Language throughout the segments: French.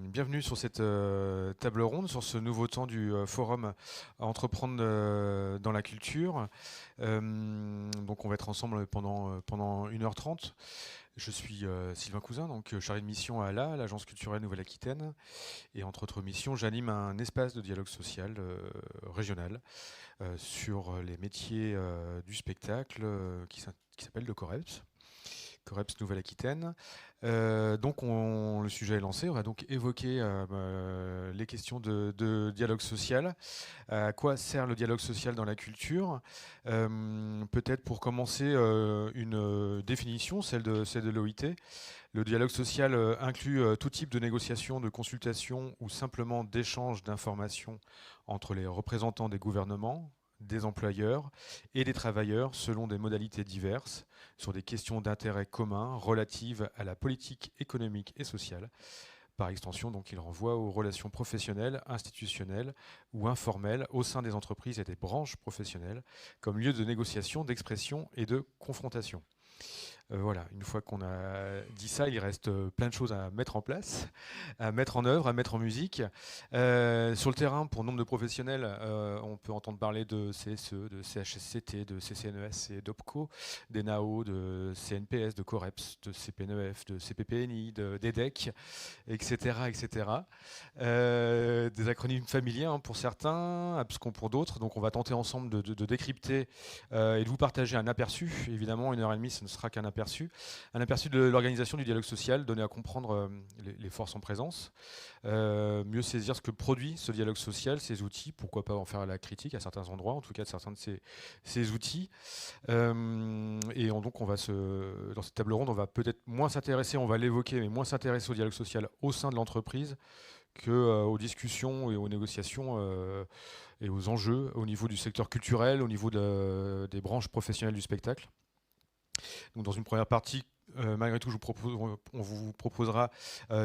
Bienvenue sur cette table ronde, sur ce nouveau temps du forum à entreprendre dans la culture. Donc on va être ensemble pendant 1h30. Je suis Sylvain Cousin, donc chargé de mission à l'Agence culturelle Nouvelle-Aquitaine. Et entre autres missions, j'anime un espace de dialogue social régional sur les métiers du spectacle qui s'appelle le COREPS. COREPS Nouvelle-Aquitaine. Le sujet est lancé. On va donc évoquer les questions de dialogue social. À quoi sert le dialogue social dans la culture? Peut-être pour commencer une définition, celle de l'OIT. Le dialogue social inclut tout type de négociation, de consultation ou simplement d'échange d'informations entre les représentants des gouvernements, des employeurs et des travailleurs selon des modalités diverses sur des questions d'intérêt commun relatives à la politique économique et sociale. Par extension, donc, il renvoie aux relations professionnelles, institutionnelles ou informelles au sein des entreprises et des branches professionnelles comme lieu de négociation, d'expression et de confrontation. Voilà, une fois qu'on a dit ça, il reste plein de choses à mettre en place, à mettre en œuvre, à mettre en musique. Sur le terrain, pour nombre de professionnels, on peut entendre parler de CSE, de CHSCT, de CCNES et d'OPCO, d'ENAO, de CNPS, de COREPS, de CPNEF, de CPPNI, d'EDEC, etc. etc. Des acronymes familiers pour certains, abscons pour d'autres. Donc on va tenter ensemble de décrypter et de vous partager un aperçu. Évidemment, 1h30, ce ne sera qu'un aperçu. Un aperçu de l'organisation du dialogue social, donné à comprendre les forces en présence, mieux saisir ce que produit ce dialogue social, ces outils, pourquoi pas en faire la critique à certains endroits, en tout cas de certains de ces outils. Donc dans cette table ronde, on va peut-être moins s'intéresser, on va l'évoquer, mais moins s'intéresser au dialogue social au sein de l'entreprise qu'aux discussions et aux négociations et aux enjeux au niveau du secteur culturel, au niveau des branches professionnelles du spectacle. Donc dans une première partie, malgré tout, on vous proposera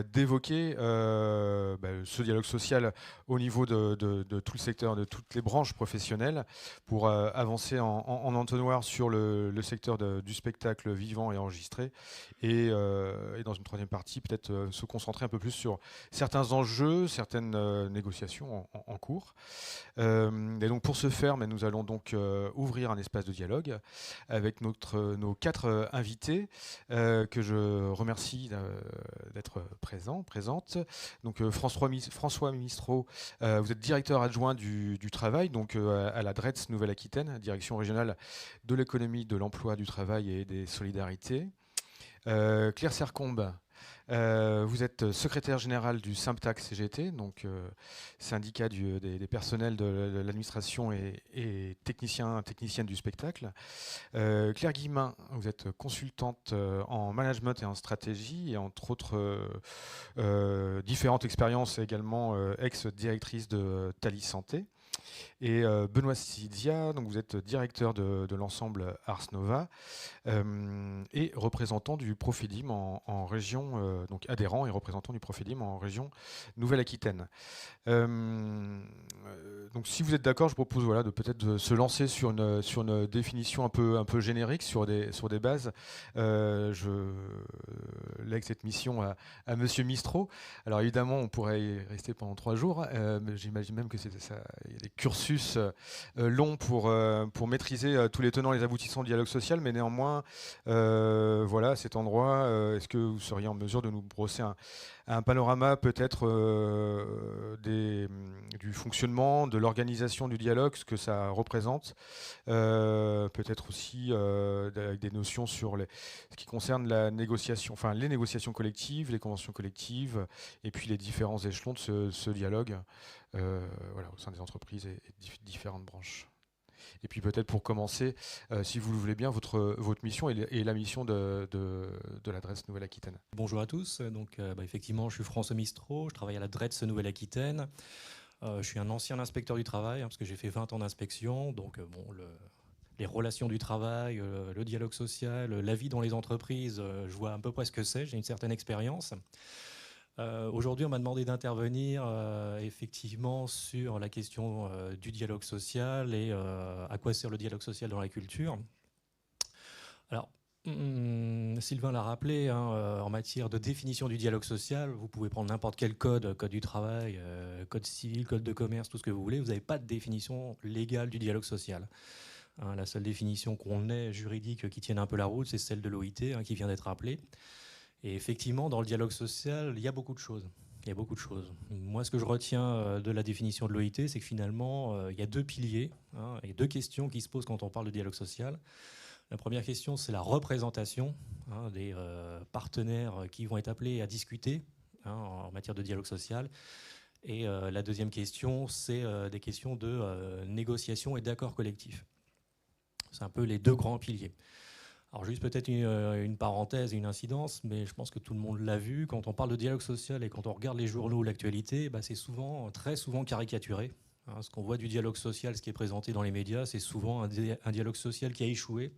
d'évoquer ce dialogue social au niveau de tout le secteur, de toutes les branches professionnelles, pour avancer en entonnoir sur le secteur du spectacle vivant et enregistré. Et dans une troisième partie, peut-être se concentrer un peu plus sur certains enjeux, certaines négociations en cours. Et donc pour ce faire, nous allons donc ouvrir un espace de dialogue avec nos 4 invités que je remercie d'être présentes. Donc François Ministro, vous êtes directeur adjoint du travail, donc à la DRETS Nouvelle-Aquitaine, direction régionale de l'économie, de l'emploi, du travail et des solidarités. Claire Sercombe, vous êtes secrétaire général du SYMPTAC CGT, donc syndicat des personnels de l'administration et technicienne du spectacle. Claire Guillemin, vous êtes consultante en management et en stratégie, et entre autres différentes expériences également ex-directrice de Thalys Santé. Et Benoît Sidia, donc vous êtes directeur de l'ensemble Ars Nova et représentant du Profidim en région, donc adhérent et représentant du Profidim en région Nouvelle-Aquitaine. Donc si vous êtes d'accord, je propose de peut-être se lancer sur une définition un peu générique, sur des bases. Je lègue cette mission à Monsieur Mistro. Alors évidemment, on pourrait y rester pendant 3 jours. Mais j'imagine même que il y a des cursus longs pour maîtriser tous les tenants et les aboutissants du dialogue social. Mais néanmoins, à cet endroit, est-ce que vous seriez en mesure de nous brosser un panorama peut-être du fonctionnement, de l'organisation du dialogue, ce que ça représente, peut-être aussi avec des notions sur ce qui concerne la négociation, enfin les négociations collectives, les conventions collectives, et puis les différents échelons de ce dialogue au sein des entreprises et différentes branches. Et puis peut-être pour commencer, si vous le voulez bien, votre mission et la mission de l'adresse Nouvelle-Aquitaine. Bonjour à tous, donc effectivement je suis François Mistro, je travaille à la DRETS Nouvelle-Aquitaine. Je suis un ancien inspecteur du travail parce que j'ai fait 20 ans d'inspection, donc les relations du travail, le dialogue social, la vie dans les entreprises, je vois à peu près ce que c'est, j'ai une certaine expérience. Aujourd'hui, on m'a demandé d'intervenir effectivement sur la question du dialogue social et à quoi sert le dialogue social dans la culture. Alors, Sylvain l'a rappelé, hein, en matière de définition du dialogue social, vous pouvez prendre n'importe quel code, code du travail, code civil, code de commerce, tout ce que vous voulez, vous n'avez pas de définition légale du dialogue social. Hein, la seule définition qu'on ait juridique qui tienne un peu la route, c'est celle de l'OIT, hein, qui vient d'être rappelée. Et effectivement, dans le dialogue social, il y a beaucoup de choses. Il y a beaucoup de choses. Moi, ce que je retiens de la définition de l'OIT, c'est que finalement, il y a deux piliers, hein, et deux questions qui se posent quand on parle de dialogue social. La première question, c'est la représentation, hein, des partenaires qui vont être appelés à discuter, hein, en matière de dialogue social. Et la deuxième question, c'est des questions de négociation et d'accord collectif. C'est un peu les deux grands piliers. Alors juste peut-être une parenthèse, une incidence, mais je pense que tout le monde l'a vu. Quand on parle de dialogue social et quand on regarde les journaux ou l'actualité, bah, c'est souvent, très souvent caricaturé. Hein, ce qu'on voit du dialogue social, ce qui est présenté dans les médias, c'est souvent un dialogue social qui a échoué.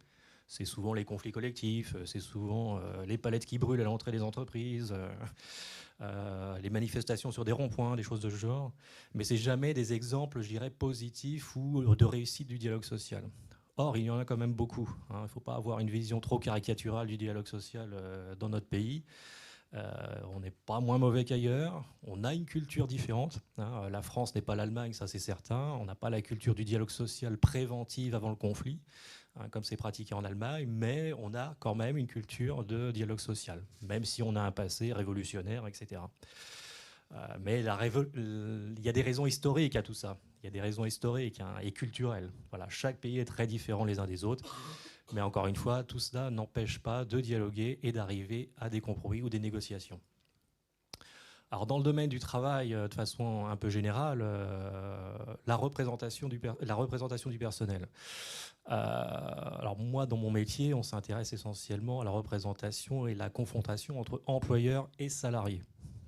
C'est souvent les conflits collectifs, c'est souvent les palettes qui brûlent à l'entrée des entreprises, les manifestations sur des ronds-points, des choses de ce genre. Mais c'est jamais des exemples, je dirais, positifs ou de réussite du dialogue social. Or, il y en a quand même beaucoup. Il ne faut pas avoir une vision trop caricaturale du dialogue social dans notre pays. On n'est pas moins mauvais qu'ailleurs. On a une culture différente. Hein. La France n'est pas l'Allemagne, ça c'est certain. On n'a pas la culture du dialogue social préventive avant le conflit, hein, comme c'est pratiqué en Allemagne, mais on a quand même une culture de dialogue social, même si on a un passé révolutionnaire, etc. Mais il y a des raisons historiques à tout ça. Il y a des raisons historiques, hein, et culturelles. Voilà, chaque pays est très différent les uns des autres. Mais encore une fois, tout cela n'empêche pas de dialoguer et d'arriver à des compromis ou des négociations. Alors dans le domaine du travail, de façon un peu générale, la représentation du personnel. Alors moi, dans mon métier, on s'intéresse essentiellement à la représentation et la confrontation entre employeurs et salariés.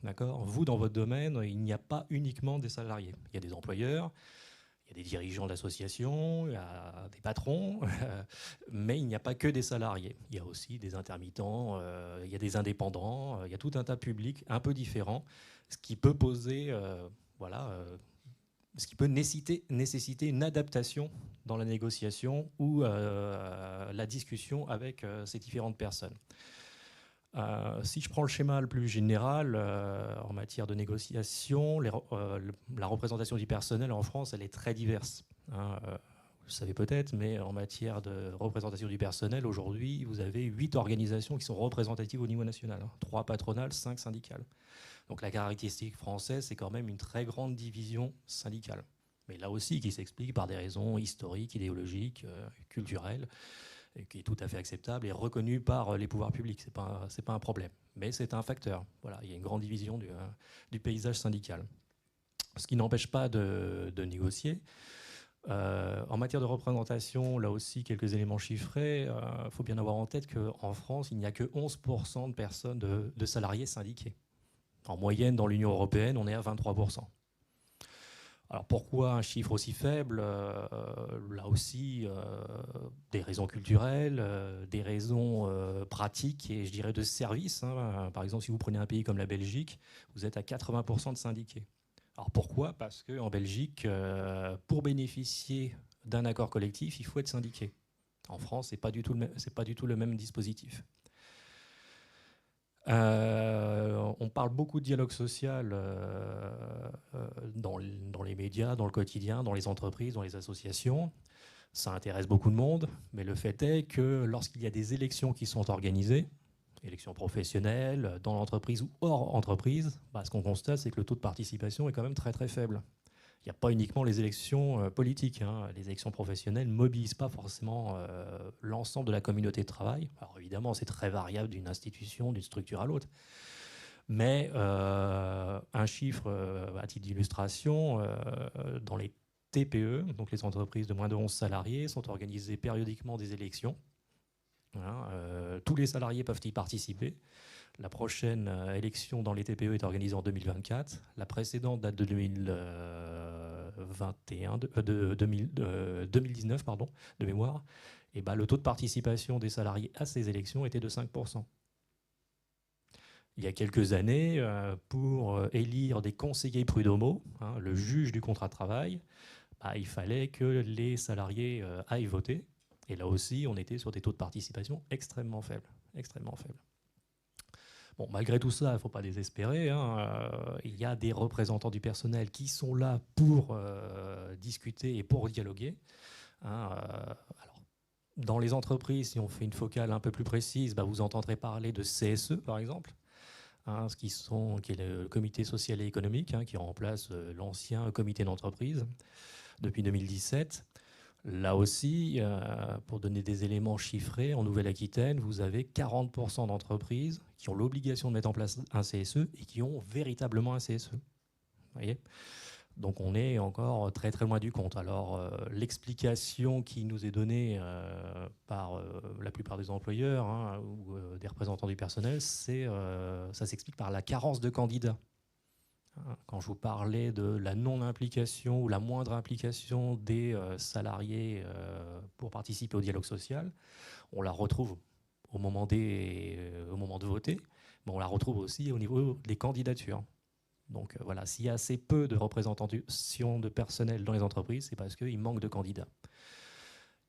D'accord ? Vous, dans votre domaine, il n'y a pas uniquement des salariés. Il y a des employeurs, il y a des dirigeants d'associations, il y a des patrons, mais il n'y a pas que des salariés. Il y a aussi des intermittents, il y a des indépendants, il y a tout un tas de publics un peu différents, ce qui peut poser, ce qui peut nécessiter une adaptation dans la négociation ou la discussion avec ces différentes personnes. Si je prends le schéma le plus général, en matière de négociation, la représentation du personnel en France, elle est très diverse. Hein, vous le savez peut-être, mais en matière de représentation du personnel, aujourd'hui, vous avez 8 organisations qui sont représentatives au niveau national, hein, 3 patronales, 5 syndicales. Donc la caractéristique française, c'est quand même une très grande division syndicale. Mais là aussi, qui s'explique par des raisons historiques, idéologiques, culturelles, qui est tout à fait acceptable et reconnu par les pouvoirs publics. C'est pas un problème, mais c'est un facteur. Voilà, il y a une grande division du paysage syndical. Ce qui n'empêche pas de négocier. En matière de représentation, là aussi, quelques éléments chiffrés. Il faut bien avoir en tête qu'en France, il n'y a que 11% de personnes, de salariés syndiqués. En moyenne, dans l'Union européenne, on est à 23%. Alors pourquoi un chiffre aussi faible ? Là aussi, des raisons culturelles, des raisons pratiques et je dirais de service. Hein. Par exemple, si vous prenez un pays comme la Belgique, vous êtes à 80% de syndiqués. Alors pourquoi ? Parce qu'en Belgique, pour bénéficier d'un accord collectif, il faut être syndiqué. En France, ce n'est pas du tout le même dispositif. On parle beaucoup de dialogue social dans les médias, dans le quotidien, dans les entreprises, dans les associations. Ça intéresse beaucoup de monde, mais le fait est que lorsqu'il y a des élections qui sont organisées, élections professionnelles, dans l'entreprise ou hors entreprise, ce qu'on constate, c'est que le taux de participation est quand même très très faible. Il n'y a pas uniquement les élections politiques. Hein. Les élections professionnelles ne mobilisent pas forcément l'ensemble de la communauté de travail. Alors évidemment, c'est très variable d'une institution, d'une structure à l'autre. Mais un chiffre à titre d'illustration, dans les TPE, donc les entreprises de moins de 11 salariés, sont organisées périodiquement des élections. Hein, tous les salariés peuvent y participer. La prochaine élection dans les TPE est organisée en 2024. La précédente date de 2019, de mémoire. Et le taux de participation des salariés à ces élections était de 5%. Il y a quelques années, pour élire des conseillers prud'homaux, hein, le juge du contrat de travail, il fallait que les salariés aillent voter. Et là aussi, on était sur des taux de participation extrêmement faibles. Extrêmement faibles. Bon, malgré tout ça, il ne faut pas désespérer, hein. Il y a des représentants du personnel qui sont là pour discuter et pour dialoguer, hein. Alors, dans les entreprises, si on fait une focale un peu plus précise, vous entendrez parler de CSE, par exemple, hein, qui est le comité social et économique, hein, qui remplace l'ancien comité d'entreprise depuis 2017. Là aussi, pour donner des éléments chiffrés, en Nouvelle-Aquitaine, vous avez 40% d'entreprises qui ont l'obligation de mettre en place un CSE et qui ont véritablement un CSE. Vous voyez ? Donc on est encore très très loin du compte. Alors l'explication qui nous est donnée par la plupart des employeurs, hein, ou des représentants du personnel, ça s'explique par la carence de candidats. Quand je vous parlais de la non-implication ou la moindre implication des salariés pour participer au dialogue social, on la retrouve au moment de voter, mais on la retrouve aussi au niveau des candidatures. Donc voilà, s'il y a assez peu de représentation de personnel dans les entreprises, c'est parce qu'il manque de candidats.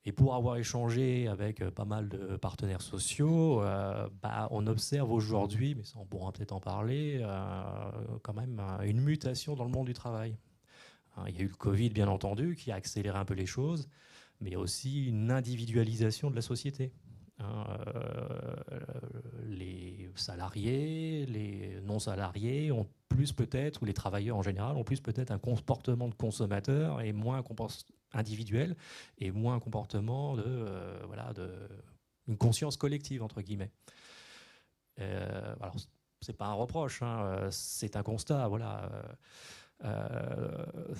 Et pour avoir échangé avec pas mal de partenaires sociaux, on observe aujourd'hui, mais ça on pourra peut-être en parler, quand même une mutation dans le monde du travail. Il y a eu le Covid, bien entendu, qui a accéléré un peu les choses, mais aussi une individualisation de la société. Les salariés, les non-salariés ont plus peut-être, ou les travailleurs en général, ont plus peut-être un comportement de consommateur et moins un comportement individuel et moins un comportement une conscience collective, entre guillemets. Alors, c'est pas un reproche, hein, c'est un constat, voilà.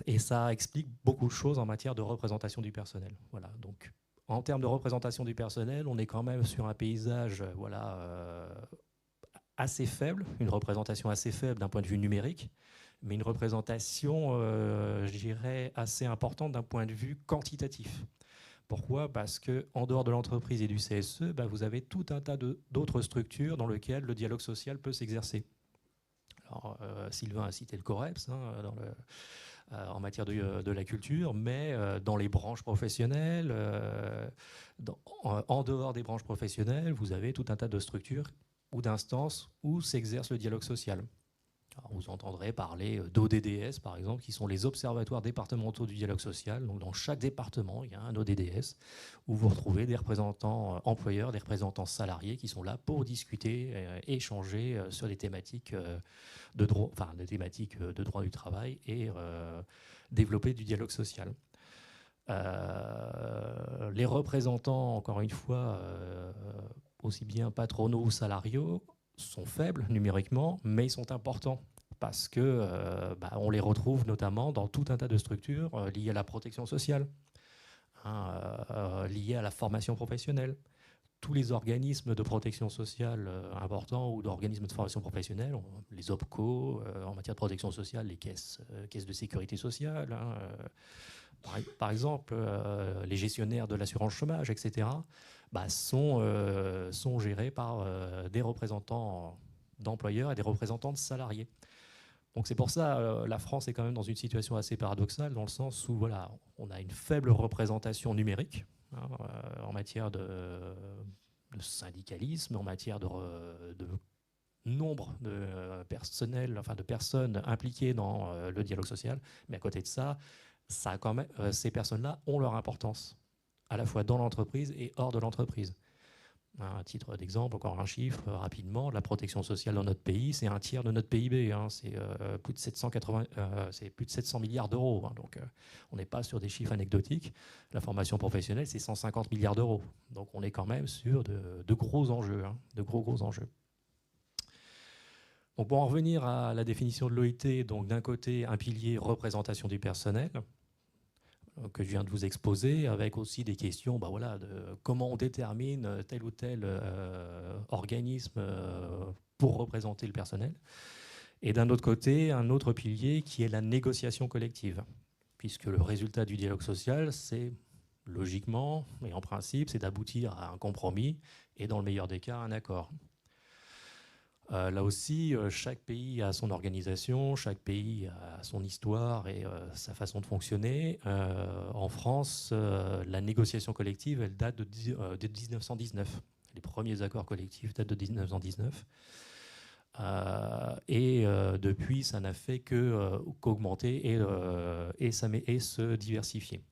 Et ça explique beaucoup de choses en matière de représentation du personnel. Voilà, donc en termes de représentation du personnel, on est quand même sur un paysage assez faible, une représentation assez faible d'un point de vue numérique, mais une représentation, je dirais, assez importante d'un point de vue quantitatif. Pourquoi ? Parce qu'en dehors de l'entreprise et du CSE, vous avez tout un tas d'autres structures dans lesquelles le dialogue social peut s'exercer. Alors, Sylvain a cité le COREPS, hein, en matière de la culture, mais dans les branches professionnelles, en dehors des branches professionnelles, vous avez tout un tas de structures ou d'instances où s'exerce le dialogue social. Alors, vous entendrez parler d'ODDS, par exemple, qui sont les observatoires départementaux du dialogue social. Donc, dans chaque département, il y a un ODDS où vous retrouvez des représentants employeurs, des représentants salariés qui sont là pour discuter, échanger sur des thématiques de droit du travail et développer du dialogue social. Les représentants, encore une fois, aussi bien patronaux ou salariaux, sont faibles numériquement, mais ils sont importants parce que on les retrouve notamment dans tout un tas de structures liées à la protection sociale, liées à la formation professionnelle. Tous les organismes de protection sociale importants ou d'organismes de formation professionnelle, les OPCO, en matière de protection sociale, les caisses de sécurité sociale, par exemple, les gestionnaires de l'assurance chômage, etc., sont gérés par des représentants d'employeurs et des représentants de salariés. Donc c'est pour ça la France est quand même dans une situation assez paradoxale, dans le sens où voilà, on a une faible représentation numérique, en matière de syndicalisme, en matière de nombre de personnes impliquées dans le dialogue social. Mais à côté de ça, quand même, ces personnes-là ont leur importance, à la fois dans l'entreprise et hors de l'entreprise. À titre d'exemple, encore un chiffre rapidement, la protection sociale dans notre pays, c'est un tiers de notre PIB, hein, c'est plus de 700 milliards d'euros, hein, donc on n'est pas sur des chiffres anecdotiques. La formation professionnelle, c'est 150 milliards d'euros, donc on est quand même sur de gros enjeux, hein, de gros enjeux. Donc pour en revenir à la définition de l'OIT, donc d'un côté un pilier représentation du personnel, que je viens de vous exposer, avec aussi des questions de comment on détermine tel ou tel organisme pour représenter le personnel. Et d'un autre côté, un autre pilier qui est la négociation collective, puisque le résultat du dialogue social, c'est logiquement et en principe, c'est d'aboutir à un compromis et dans le meilleur des cas, un accord. Là aussi, chaque pays a son organisation, chaque pays a son histoire et sa façon de fonctionner. En France, la négociation collective, elle date de 1919. Les premiers accords collectifs datent de 1919. Depuis, ça n'a fait qu'augmenter et se diversifier.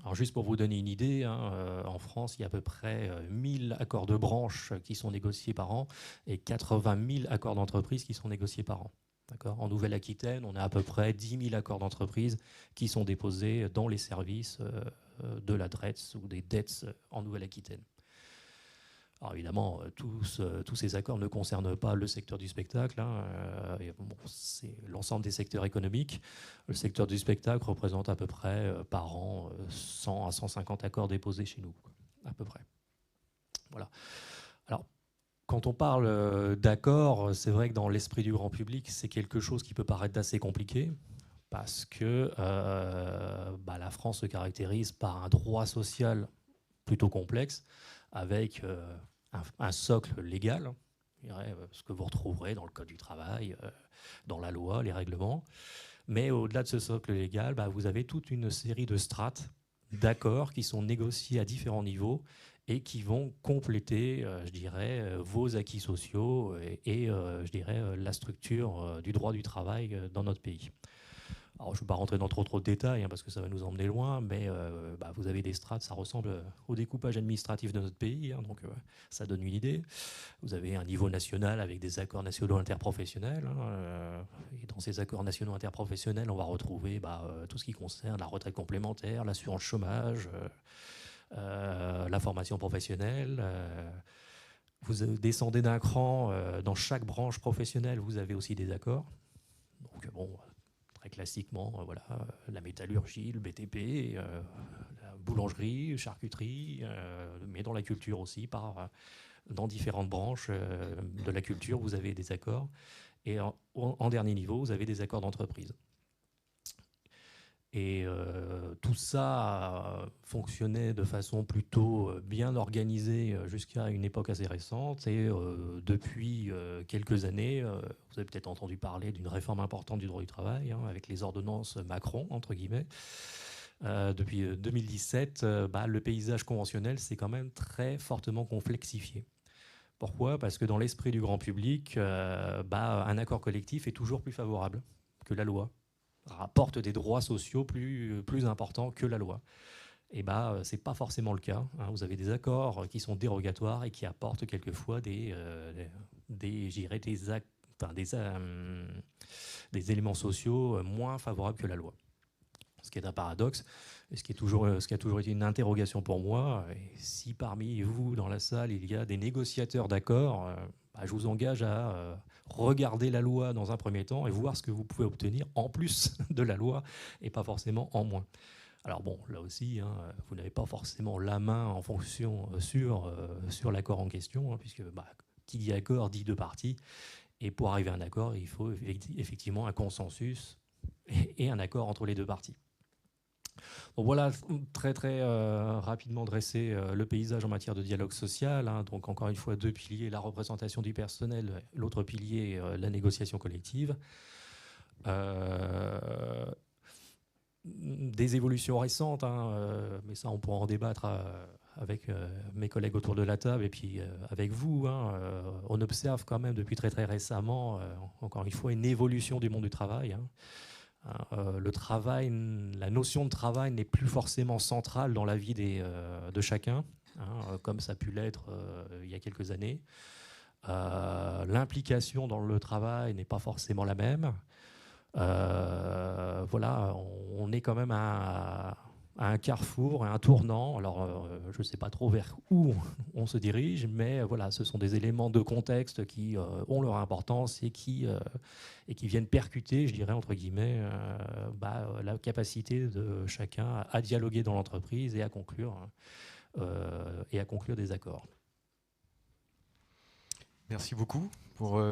Alors juste pour vous donner une idée, en France, il y a à peu près 1000 accords de branche qui sont négociés par an et 80 000 accords d'entreprise qui sont négociés par an. En Nouvelle-Aquitaine, on a à peu près 10 000 accords d'entreprise qui sont déposés dans les services de la DRETS ou des DETS en Nouvelle-Aquitaine. Alors évidemment, tous ces accords ne concernent pas le secteur du spectacle. C'est l'ensemble des secteurs économiques. Le secteur du spectacle représente à peu près par an 100 à 150 accords déposés chez nous, à peu près. Voilà. Alors, quand on parle d'accords, c'est vrai que dans l'esprit du grand public, c'est quelque chose qui peut paraître assez compliqué parce que la France se caractérise par un droit social plutôt complexe avec un socle légal, ce que vous retrouverez dans le Code du travail, dans la loi, les règlements. Mais au-delà de ce socle légal, vous avez toute une série de strates d'accords qui sont négociés à différents niveaux et qui vont compléter, vos acquis sociaux et la structure du droit du travail dans notre pays. Alors, je ne vais pas rentrer dans trop de détails parce que ça va nous emmener loin, mais vous avez des strates, ça ressemble au découpage administratif de notre pays, donc ça donne une idée. Vous avez un niveau national avec des accords nationaux interprofessionnels, et dans ces accords nationaux interprofessionnels, on va retrouver tout ce qui concerne la retraite complémentaire, l'assurance chômage, la formation professionnelle. Vous descendez d'un cran, dans chaque branche professionnelle, vous avez aussi des accords. Donc très classiquement, la métallurgie, le BTP, la boulangerie, charcuterie, mais dans la culture aussi, dans différentes branches de la culture, vous avez des accords. Et en dernier niveau, vous avez des accords d'entreprise. Et tout ça fonctionnait de façon plutôt bien organisée jusqu'à une époque assez récente. Et depuis quelques années, vous avez peut-être entendu parler d'une réforme importante du droit du travail, avec les ordonnances Macron, entre guillemets. Depuis 2017, le paysage conventionnel s'est quand même très fortement complexifié. Pourquoi ? Parce que dans l'esprit du grand public, un accord collectif est toujours plus favorable que la loi, rapporte des droits sociaux plus importants que la loi. Et c'est pas forcément le cas. Vous avez des accords qui sont dérogatoires et qui apportent quelquefois des éléments sociaux moins favorables que la loi. Ce qui est un paradoxe, et ce qui a toujours été une interrogation pour moi. Et si parmi vous, dans la salle, il y a des négociateurs d'accords, je vous engage à regarder la loi dans un premier temps et voir ce que vous pouvez obtenir en plus de la loi et pas forcément en moins. Alors bon, là aussi, vous n'avez pas forcément la main en fonction sur l'accord en question, puisque qui dit accord dit deux parties. Et pour arriver à un accord, il faut effectivement un consensus et un accord entre les deux parties. Donc voilà, très très rapidement dressé le paysage en matière de dialogue social. Donc encore une fois, deux piliers, la représentation du personnel, l'autre pilier, la négociation collective. Des évolutions récentes, mais ça on pourra en débattre avec mes collègues autour de la table et puis avec vous. On observe quand même depuis très très récemment, encore une fois, une évolution du monde du travail. Le travail, la notion de travail n'est plus forcément centrale dans la vie de chacun, comme ça a pu l'être il y a quelques années. L'implication dans le travail n'est pas forcément la même. On est quand même à un carrefour, à un tournant. Alors, je ne sais pas trop vers où on se dirige, mais ce sont des éléments de contexte qui ont leur importance et qui viennent percuter, je dirais, entre guillemets, la capacité de chacun à dialoguer dans l'entreprise et à conclure des accords. Merci beaucoup pour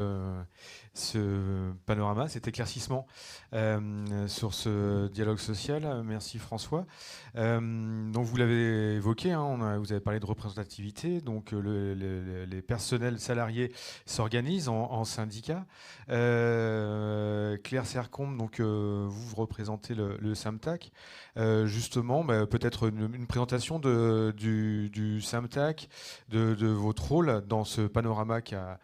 ce panorama, cet éclaircissement sur ce dialogue social. Merci François. Donc vous l'avez évoqué, hein, vous avez parlé de représentativité. Donc les personnels salariés s'organisent en syndicats. Claire Sercombe, donc vous représentez le SAMTAC. Justement, peut-être une présentation du SAMTAC, de votre rôle dans ce panorama qu'a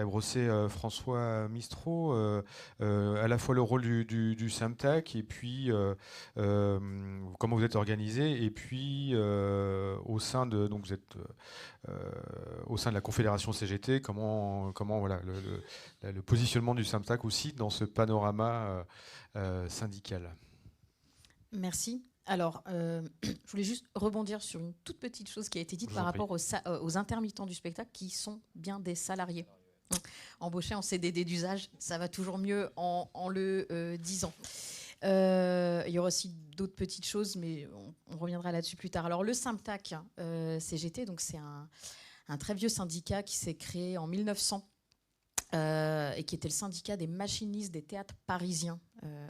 brossé François Mistro, à la fois le rôle du SAMTAC et puis comment vous êtes organisé, et puis au sein de, donc vous êtes au sein de la Confédération CGT, comment voilà, le positionnement du SAMTAC aussi dans ce panorama syndical. Merci. Alors, je voulais juste rebondir sur une toute petite chose qui a été dite par rapport aux intermittents du spectacle qui sont bien des salariés. Embauchés en CDD d'usage, ça va toujours mieux en le disant. Il y aura aussi d'autres petites choses, mais on reviendra là-dessus plus tard. Alors, le SAMTAC CGT, donc c'est un très vieux syndicat qui s'est créé en 1900 et qui était le syndicat des machinistes des théâtres parisiens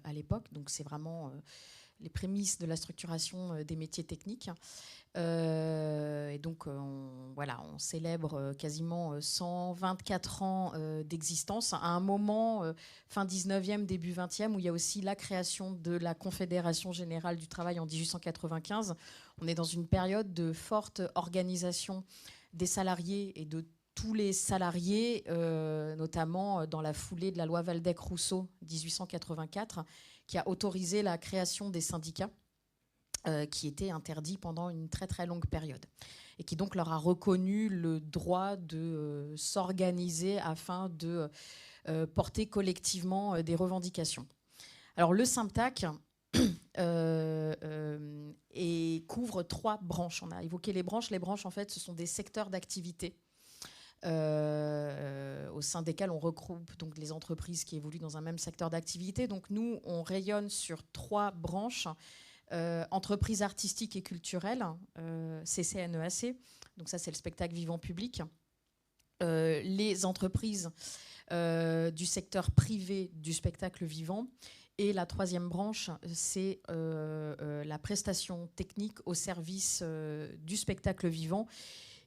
à l'époque. Donc, c'est vraiment les prémices de la structuration des métiers techniques. Et donc, on célèbre quasiment 124 ans d'existence, à un moment, fin 19e, début 20e, où il y a aussi la création de la Confédération Générale du Travail en 1895. On est dans une période de forte organisation des salariés et de tous les salariés, notamment dans la foulée de la loi Waldeck-Rousseau 1884, qui a autorisé la création des syndicats, qui était interdit pendant une très très longue période, et qui donc leur a reconnu le droit de s'organiser afin de porter collectivement des revendications. Alors le SAMTAC couvre 3 branches. On a évoqué les branches. Les branches, en fait, ce sont des secteurs d'activité au sein desquels on regroupe donc les entreprises qui évoluent dans un même secteur d'activité. Donc nous, on rayonne sur 3 branches. Entreprises artistiques et culturelles, CCNEAC, donc ça c'est le spectacle vivant public. Les entreprises du secteur privé du spectacle vivant. Et la 3e branche, c'est la prestation technique au service du spectacle vivant,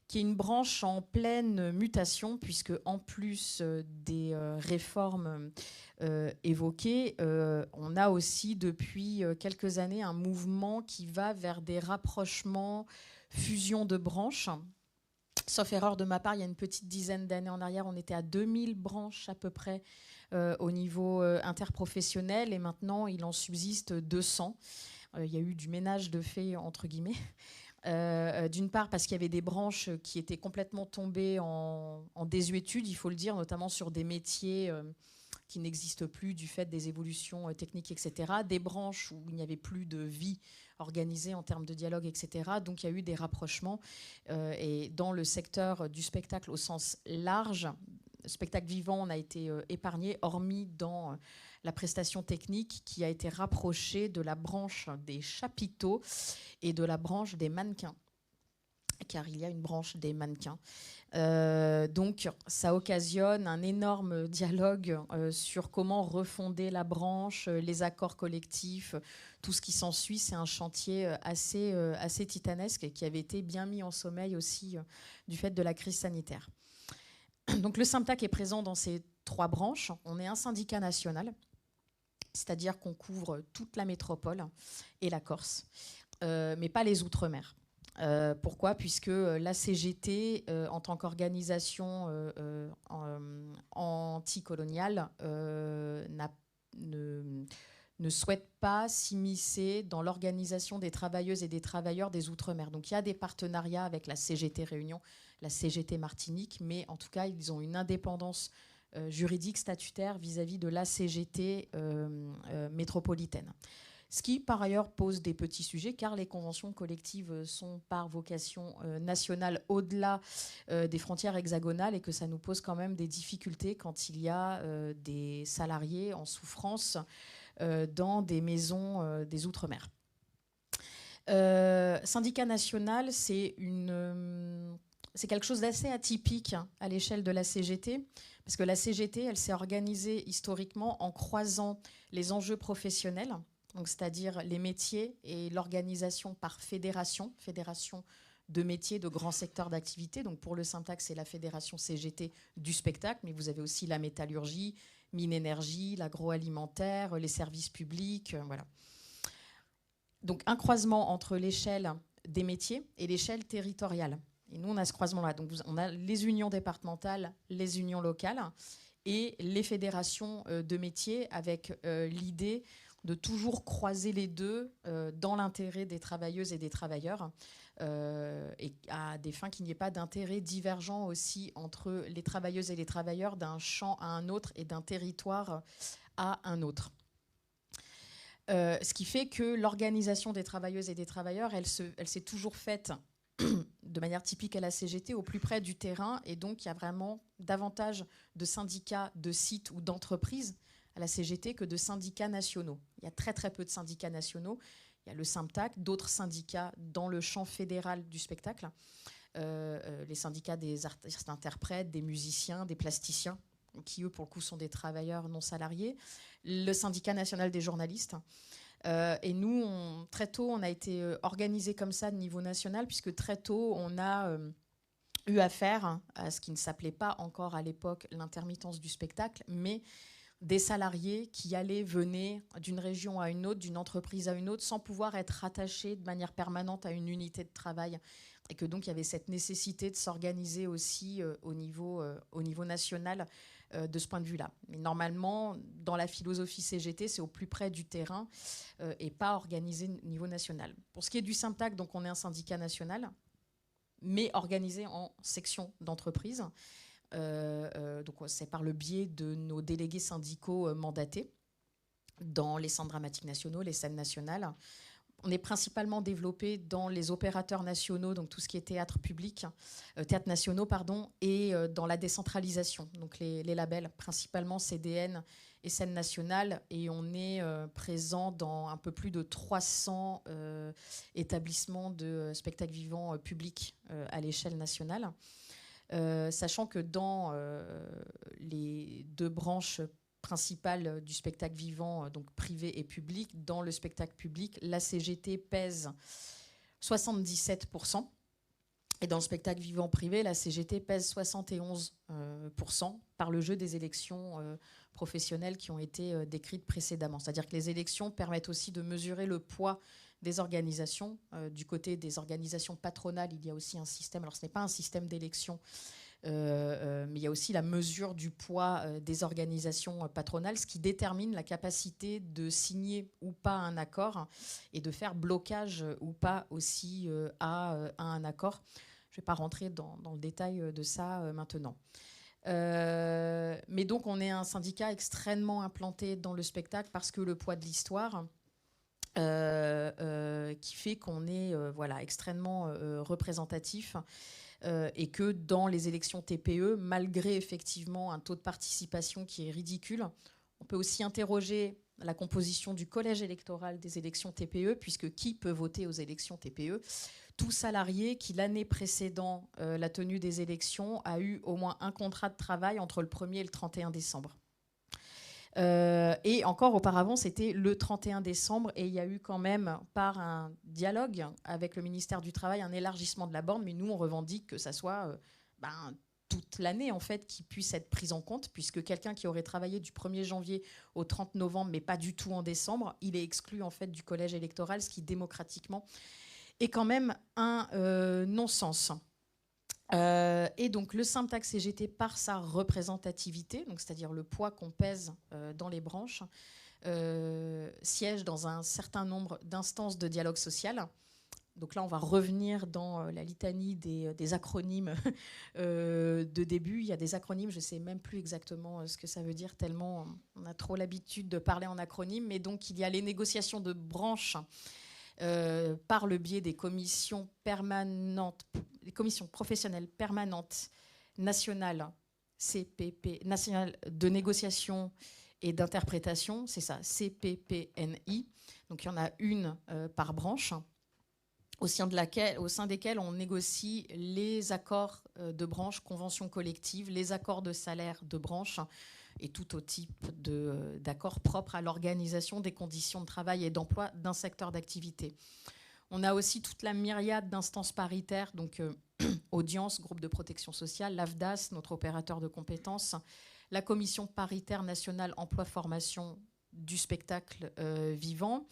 qui est une branche en pleine mutation, puisque en plus des réformes évoquées, on a aussi depuis quelques années un mouvement qui va vers des rapprochements, fusions de branches. Sauf erreur de ma part, il y a une petite dizaine d'années en arrière, on était à 2000 branches à peu près au niveau interprofessionnel, et maintenant il en subsiste 200. Il y a eu du ménage de fait, entre guillemets. D'une part parce qu'il y avait des branches qui étaient complètement tombées en désuétude, il faut le dire, notamment sur des métiers qui n'existent plus du fait des évolutions techniques, etc. Des branches où il n'y avait plus de vie organisée en termes de dialogue, etc. Donc il y a eu des rapprochements. Et dans le secteur du spectacle au sens large, le spectacle vivant, on a été épargné, hormis dans la prestation technique qui a été rapprochée de la branche des chapiteaux et de la branche des mannequins, car il y a une branche des mannequins. Donc ça occasionne un énorme dialogue sur comment refonder la branche, les accords collectifs, tout ce qui s'ensuit. C'est un chantier assez titanesque qui avait été bien mis en sommeil aussi du fait de la crise sanitaire. Donc le SAMTAC est présent dans ces 3 branches. On est un syndicat national, c'est-à-dire qu'on couvre toute la métropole et la Corse, mais pas les Outre-mer. Pourquoi ? Puisque la CGT, en tant qu'organisation anticoloniale, ne souhaite pas s'immiscer dans l'organisation des travailleuses et des travailleurs des Outre-mer. Donc il y a des partenariats avec la CGT Réunion, la CGT Martinique, mais en tout cas, ils ont une indépendance juridique statutaire vis-à-vis de la CGT métropolitaine. Ce qui, par ailleurs, pose des petits sujets, car les conventions collectives sont par vocation nationale au-delà des frontières hexagonales, et que ça nous pose quand même des difficultés quand il y a des salariés en souffrance dans des maisons des Outre-mer. Syndicat national, c'est une c'est quelque chose d'assez atypique à l'échelle de la CGT, parce que la CGT, elle s'est organisée historiquement en croisant les enjeux professionnels, donc c'est-à-dire les métiers et l'organisation par fédération de métiers, de grands secteurs d'activité. Donc pour le Syntax, c'est la fédération CGT du spectacle, mais vous avez aussi la métallurgie, mine-énergie, l'agroalimentaire, les services publics, voilà. Donc un croisement entre l'échelle des métiers et l'échelle territoriale. Et nous, on a ce croisement-là. Donc on a les unions départementales, les unions locales et les fédérations de métiers avec l'idée de toujours croiser les deux dans l'intérêt des travailleuses et des travailleurs et à des fins qu'il n'y ait pas d'intérêt divergent aussi entre les travailleuses et les travailleurs d'un champ à un autre et d'un territoire à un autre. Ce qui fait que l'organisation des travailleuses et des travailleurs, elle s'est toujours faite de manière typique à la CGT, au plus près du terrain, et donc il y a vraiment davantage de syndicats, de sites ou d'entreprises à la CGT que de syndicats nationaux. Il y a très très peu de syndicats nationaux. Il y a le SYMTAC, d'autres syndicats dans le champ fédéral du spectacle, les syndicats des artistes interprètes, des musiciens, des plasticiens, qui eux pour le coup sont des travailleurs non salariés, le syndicat national des journalistes. Et nous, très tôt, on a été organisés comme ça de niveau national, puisque très tôt, on a eu affaire à ce qui ne s'appelait pas encore à l'époque l'intermittence du spectacle, mais des salariés qui venaient d'une région à une autre, d'une entreprise à une autre, sans pouvoir être rattachés de manière permanente à une unité de travail. Et que donc, il y avait cette nécessité de s'organiser aussi au niveau national de ce point de vue-là. Mais normalement, dans la philosophie CGT, c'est au plus près du terrain et pas organisé au niveau national. Pour ce qui est du SYMTAC, donc on est un syndicat national, mais organisé en sections d'entreprise. Donc c'est par le biais de nos délégués syndicaux mandatés dans les centres dramatiques nationaux, les scènes nationales. On est principalement développé dans les opérateurs nationaux, donc tout ce qui est théâtre public, théâtre nationaux, pardon, et dans la décentralisation, donc les labels, principalement CDN et scènes nationales, et on est présent dans un peu plus de 300 établissements de spectacles vivants publics à l'échelle nationale. Sachant que dans les deux branches principales du spectacle vivant, donc privé et public, dans le spectacle public, la CGT pèse 77%. Et dans le spectacle vivant privé, la CGT pèse 71% par le jeu des élections professionnelles qui ont été décrites précédemment. C'est-à-dire que les élections permettent aussi de mesurer le poids des organisations. Du côté des organisations patronales, il y a aussi un système, alors ce n'est pas un système d'élection, mais il y a aussi la mesure du poids des organisations patronales, ce qui détermine la capacité de signer ou pas un accord et de faire blocage ou pas aussi à un accord. Je ne vais pas rentrer dans le détail de ça maintenant. Mais donc on est un syndicat extrêmement implanté dans le spectacle parce que le poids de l'histoire qui fait qu'on est extrêmement représentatif et que dans les élections TPE, malgré effectivement un taux de participation qui est ridicule, on peut aussi interroger la composition du collège électoral des élections TPE, puisque qui peut voter aux élections TPE ? Tout salarié qui, l'année précédant la tenue des élections, a eu au moins un contrat de travail entre le 1er et le 31 décembre. Et encore auparavant, c'était le 31 décembre et il y a eu quand même, par un dialogue avec le ministère du Travail, un élargissement de la borne, mais nous, on revendique que ça soit toute l'année, en fait, qui puisse être prise en compte, puisque quelqu'un qui aurait travaillé du 1er janvier au 30 novembre, mais pas du tout en décembre, il est exclu, en fait, du collège électoral, ce qui, démocratiquement, est quand même un non-sens. Et donc le SYMTAC CGT, par sa représentativité, donc c'est-à-dire le poids qu'on pèse dans les branches, siège dans un certain nombre d'instances de dialogue social. Donc là, on va revenir dans la litanie des acronymes de début. Il y a des acronymes, je ne sais même plus exactement ce que ça veut dire, tellement on a trop l'habitude de parler en acronymes. Mais donc, il y a les négociations de branches par le biais des commissions permanentes, les commissions professionnelles permanentes nationales, CPP, nationales de négociation et d'interprétation, c'est ça, CPPNI. Donc il y en a une par branche, au sein desquels on négocie les accords de branche, conventions collectives, les accords de salaire de branche et tout autre type d'accords propres à l'organisation des conditions de travail et d'emploi d'un secteur d'activité. On a aussi toute la myriade d'instances paritaires, donc Audience, groupe de protection sociale, l'AFDAS, notre opérateur de compétences, la Commission paritaire nationale emploi-formation du spectacle vivant,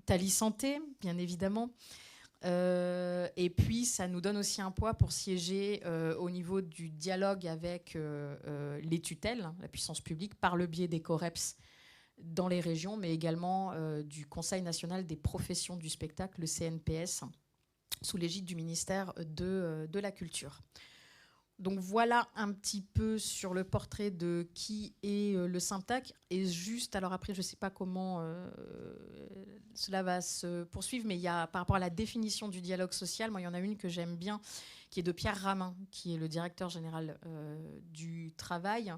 Tali Santé, bien évidemment. Et puis, ça nous donne aussi un poids pour siéger au niveau du dialogue avec les tutelles, la puissance publique, par le biais des COREPS dans les régions, mais également du Conseil national des professions du spectacle, le CNPS, sous l'égide du ministère de la Culture. Donc voilà un petit peu sur le portrait de qui est le Symptac. Et juste, alors après, je ne sais pas comment cela va se poursuivre, mais il y a, par rapport à la définition du dialogue social, moi, il y en a une que j'aime bien, qui est de Pierre Ramin, qui est le directeur général du travail.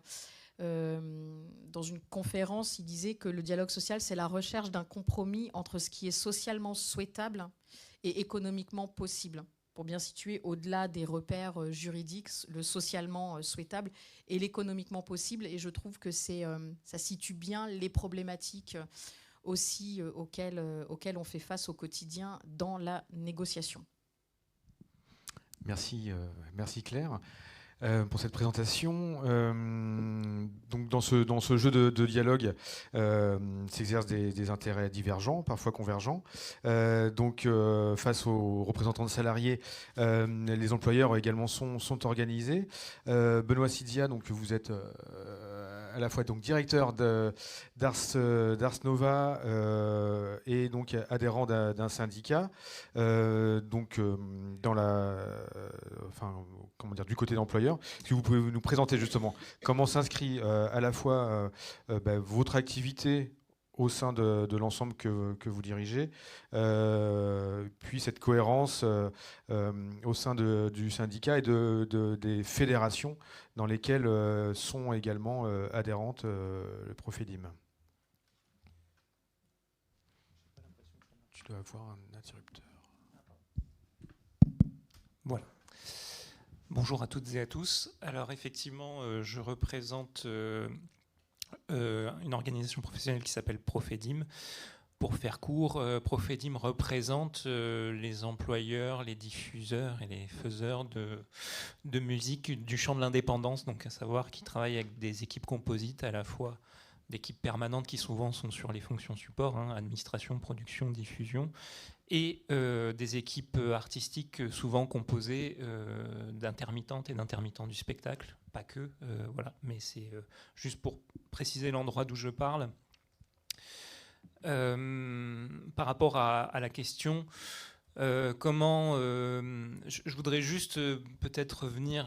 Dans une conférence, il disait que le dialogue social, c'est la recherche d'un compromis entre ce qui est socialement souhaitable et économiquement possible, pour bien situer au-delà des repères juridiques, le socialement souhaitable et l'économiquement possible. Et je trouve que ça situe bien les problématiques aussi auxquelles on fait face au quotidien dans la négociation. Merci Claire. Pour cette présentation. Donc dans ce jeu de dialogue s'exercent des intérêts divergents, parfois convergents. Donc face aux représentants de salariés, les employeurs également sont organisés. Benoît Sidia, donc vous êtes à la fois donc directeur d'Ars Nova et donc adhérent d'un syndicat. Donc dans du côté d'employeur. Est-ce que vous pouvez nous présenter justement comment s'inscrit à la fois votre activité au sein de l'ensemble que vous dirigez, puis cette cohérence au sein du syndicat et des fédérations dans lesquelles sont également adhérentes le Profedim. Tu dois avoir un interrupteur. Voilà. Bonjour à toutes et à tous. Alors effectivement, je représente une organisation professionnelle qui s'appelle Profedim. Pour faire court, Profedim représente les employeurs, les diffuseurs et les faiseurs de musique du champ de l'indépendance, donc à savoir qui travaillent avec des équipes composites, à la fois d'équipes permanentes qui souvent sont sur les fonctions support, administration, production, diffusion, et des équipes artistiques souvent composées d'intermittentes et d'intermittents du spectacle, pas que, voilà, mais c'est juste pour préciser l'endroit d'où je parle. Par rapport à la question, comment je voudrais juste peut-être revenir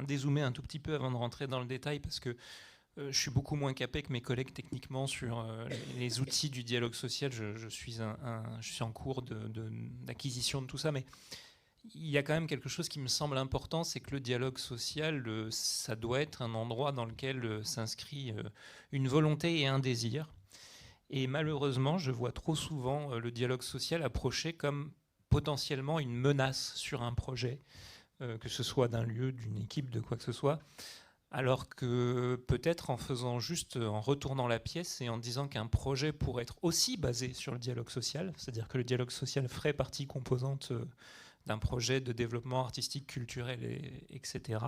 dézoomer un tout petit peu avant de rentrer dans le détail, parce que je suis beaucoup moins capé que mes collègues techniquement sur les outils du dialogue social. Je suis en cours d'acquisition de tout ça, mais il y a quand même quelque chose qui me semble important, c'est que le dialogue social, ça doit être un endroit dans lequel s'inscrit une volonté et un désir. Et malheureusement, je vois trop souvent le dialogue social approché comme potentiellement une menace sur un projet, que ce soit d'un lieu, d'une équipe, de quoi que ce soit. Alors que peut-être en retournant la pièce et en disant qu'un projet pourrait être aussi basé sur le dialogue social, c'est-à-dire que le dialogue social ferait partie composante d'un projet de développement artistique, culturel, etc.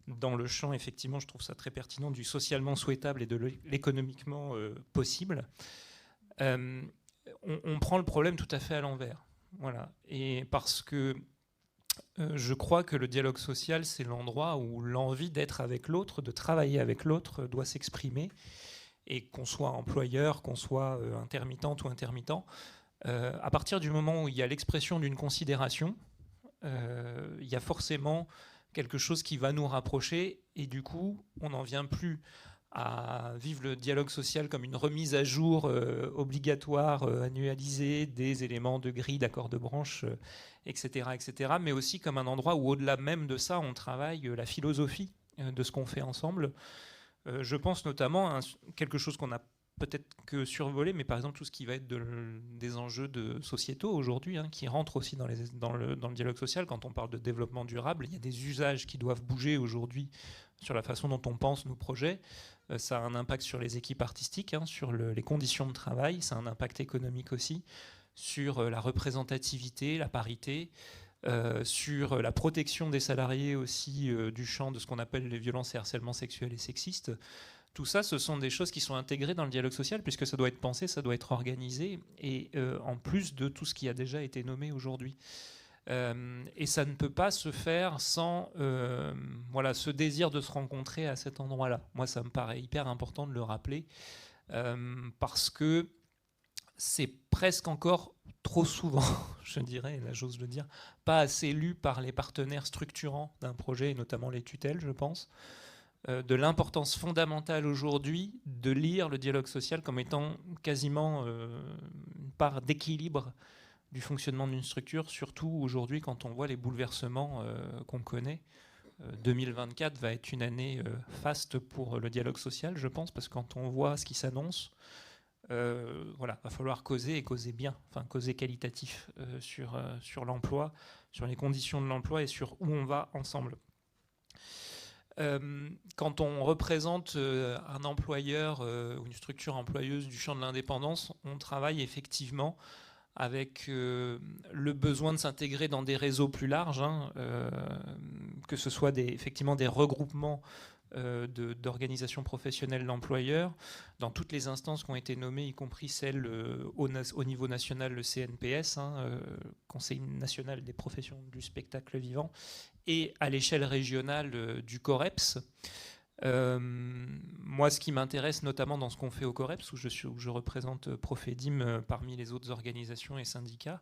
Dans le champ, effectivement, je trouve ça très pertinent, du socialement souhaitable et de l'économiquement possible. On prend le problème tout à fait à l'envers. Voilà. Et parce que je crois que le dialogue social, c'est l'endroit où l'envie d'être avec l'autre, de travailler avec l'autre, doit s'exprimer. Et qu'on soit employeur, qu'on soit intermittente ou intermittent, à partir du moment où il y a l'expression d'une considération, il y a forcément quelque chose qui va nous rapprocher. Et du coup, on n'en vient plus à vivre le dialogue social comme une remise à jour obligatoire, annualisée des éléments de grille, d'accords de branche, etc., mais aussi comme un endroit où, au-delà même de ça, on travaille la philosophie de ce qu'on fait ensemble. Je pense notamment à quelque chose qu'on n'a peut-être que survolé, mais par exemple tout ce qui va être des enjeux sociétaux aujourd'hui, qui rentrent aussi dans le dialogue social. Quand on parle de développement durable, il y a des usages qui doivent bouger aujourd'hui sur la façon dont on pense nos projets. Ça a un impact sur les équipes artistiques, sur les conditions de travail, ça a un impact économique aussi, sur la représentativité, la parité, sur la protection des salariés aussi du champ de ce qu'on appelle les violences et harcèlements sexuels et sexistes. Tout ça, ce sont des choses qui sont intégrées dans le dialogue social, puisque ça doit être pensé, ça doit être organisé, et en plus de tout ce qui a déjà été nommé aujourd'hui. Et ça ne peut pas se faire sans ce désir de se rencontrer à cet endroit-là. Moi, ça me paraît hyper important de le rappeler, parce que c'est presque encore trop souvent, je dirais, et là j'ose le dire, pas assez lu par les partenaires structurants d'un projet, et notamment les tutelles, je pense, de l'importance fondamentale aujourd'hui de lire le dialogue social comme étant quasiment une part d'équilibre du fonctionnement d'une structure, surtout aujourd'hui quand on voit les bouleversements qu'on connaît. 2024 va être une année faste pour le dialogue social, je pense, parce que quand on voit ce qui s'annonce, va falloir causer et causer bien, enfin causer qualitatif sur l'emploi, sur les conditions de l'emploi et sur où on va ensemble. Quand on représente un employeur ou une structure employeuse du champ de l'indépendance, on travaille effectivement avec le besoin de s'intégrer dans des réseaux plus larges, que ce soit effectivement des regroupements d'organisations professionnelles d'employeurs, dans toutes les instances qui ont été nommées, y compris celles au niveau national, le CNPS, Conseil national des professions du spectacle vivant, et à l'échelle régionale du COREPS. Moi, ce qui m'intéresse notamment dans ce qu'on fait au COREPS, où je représente Profedim parmi les autres organisations et syndicats,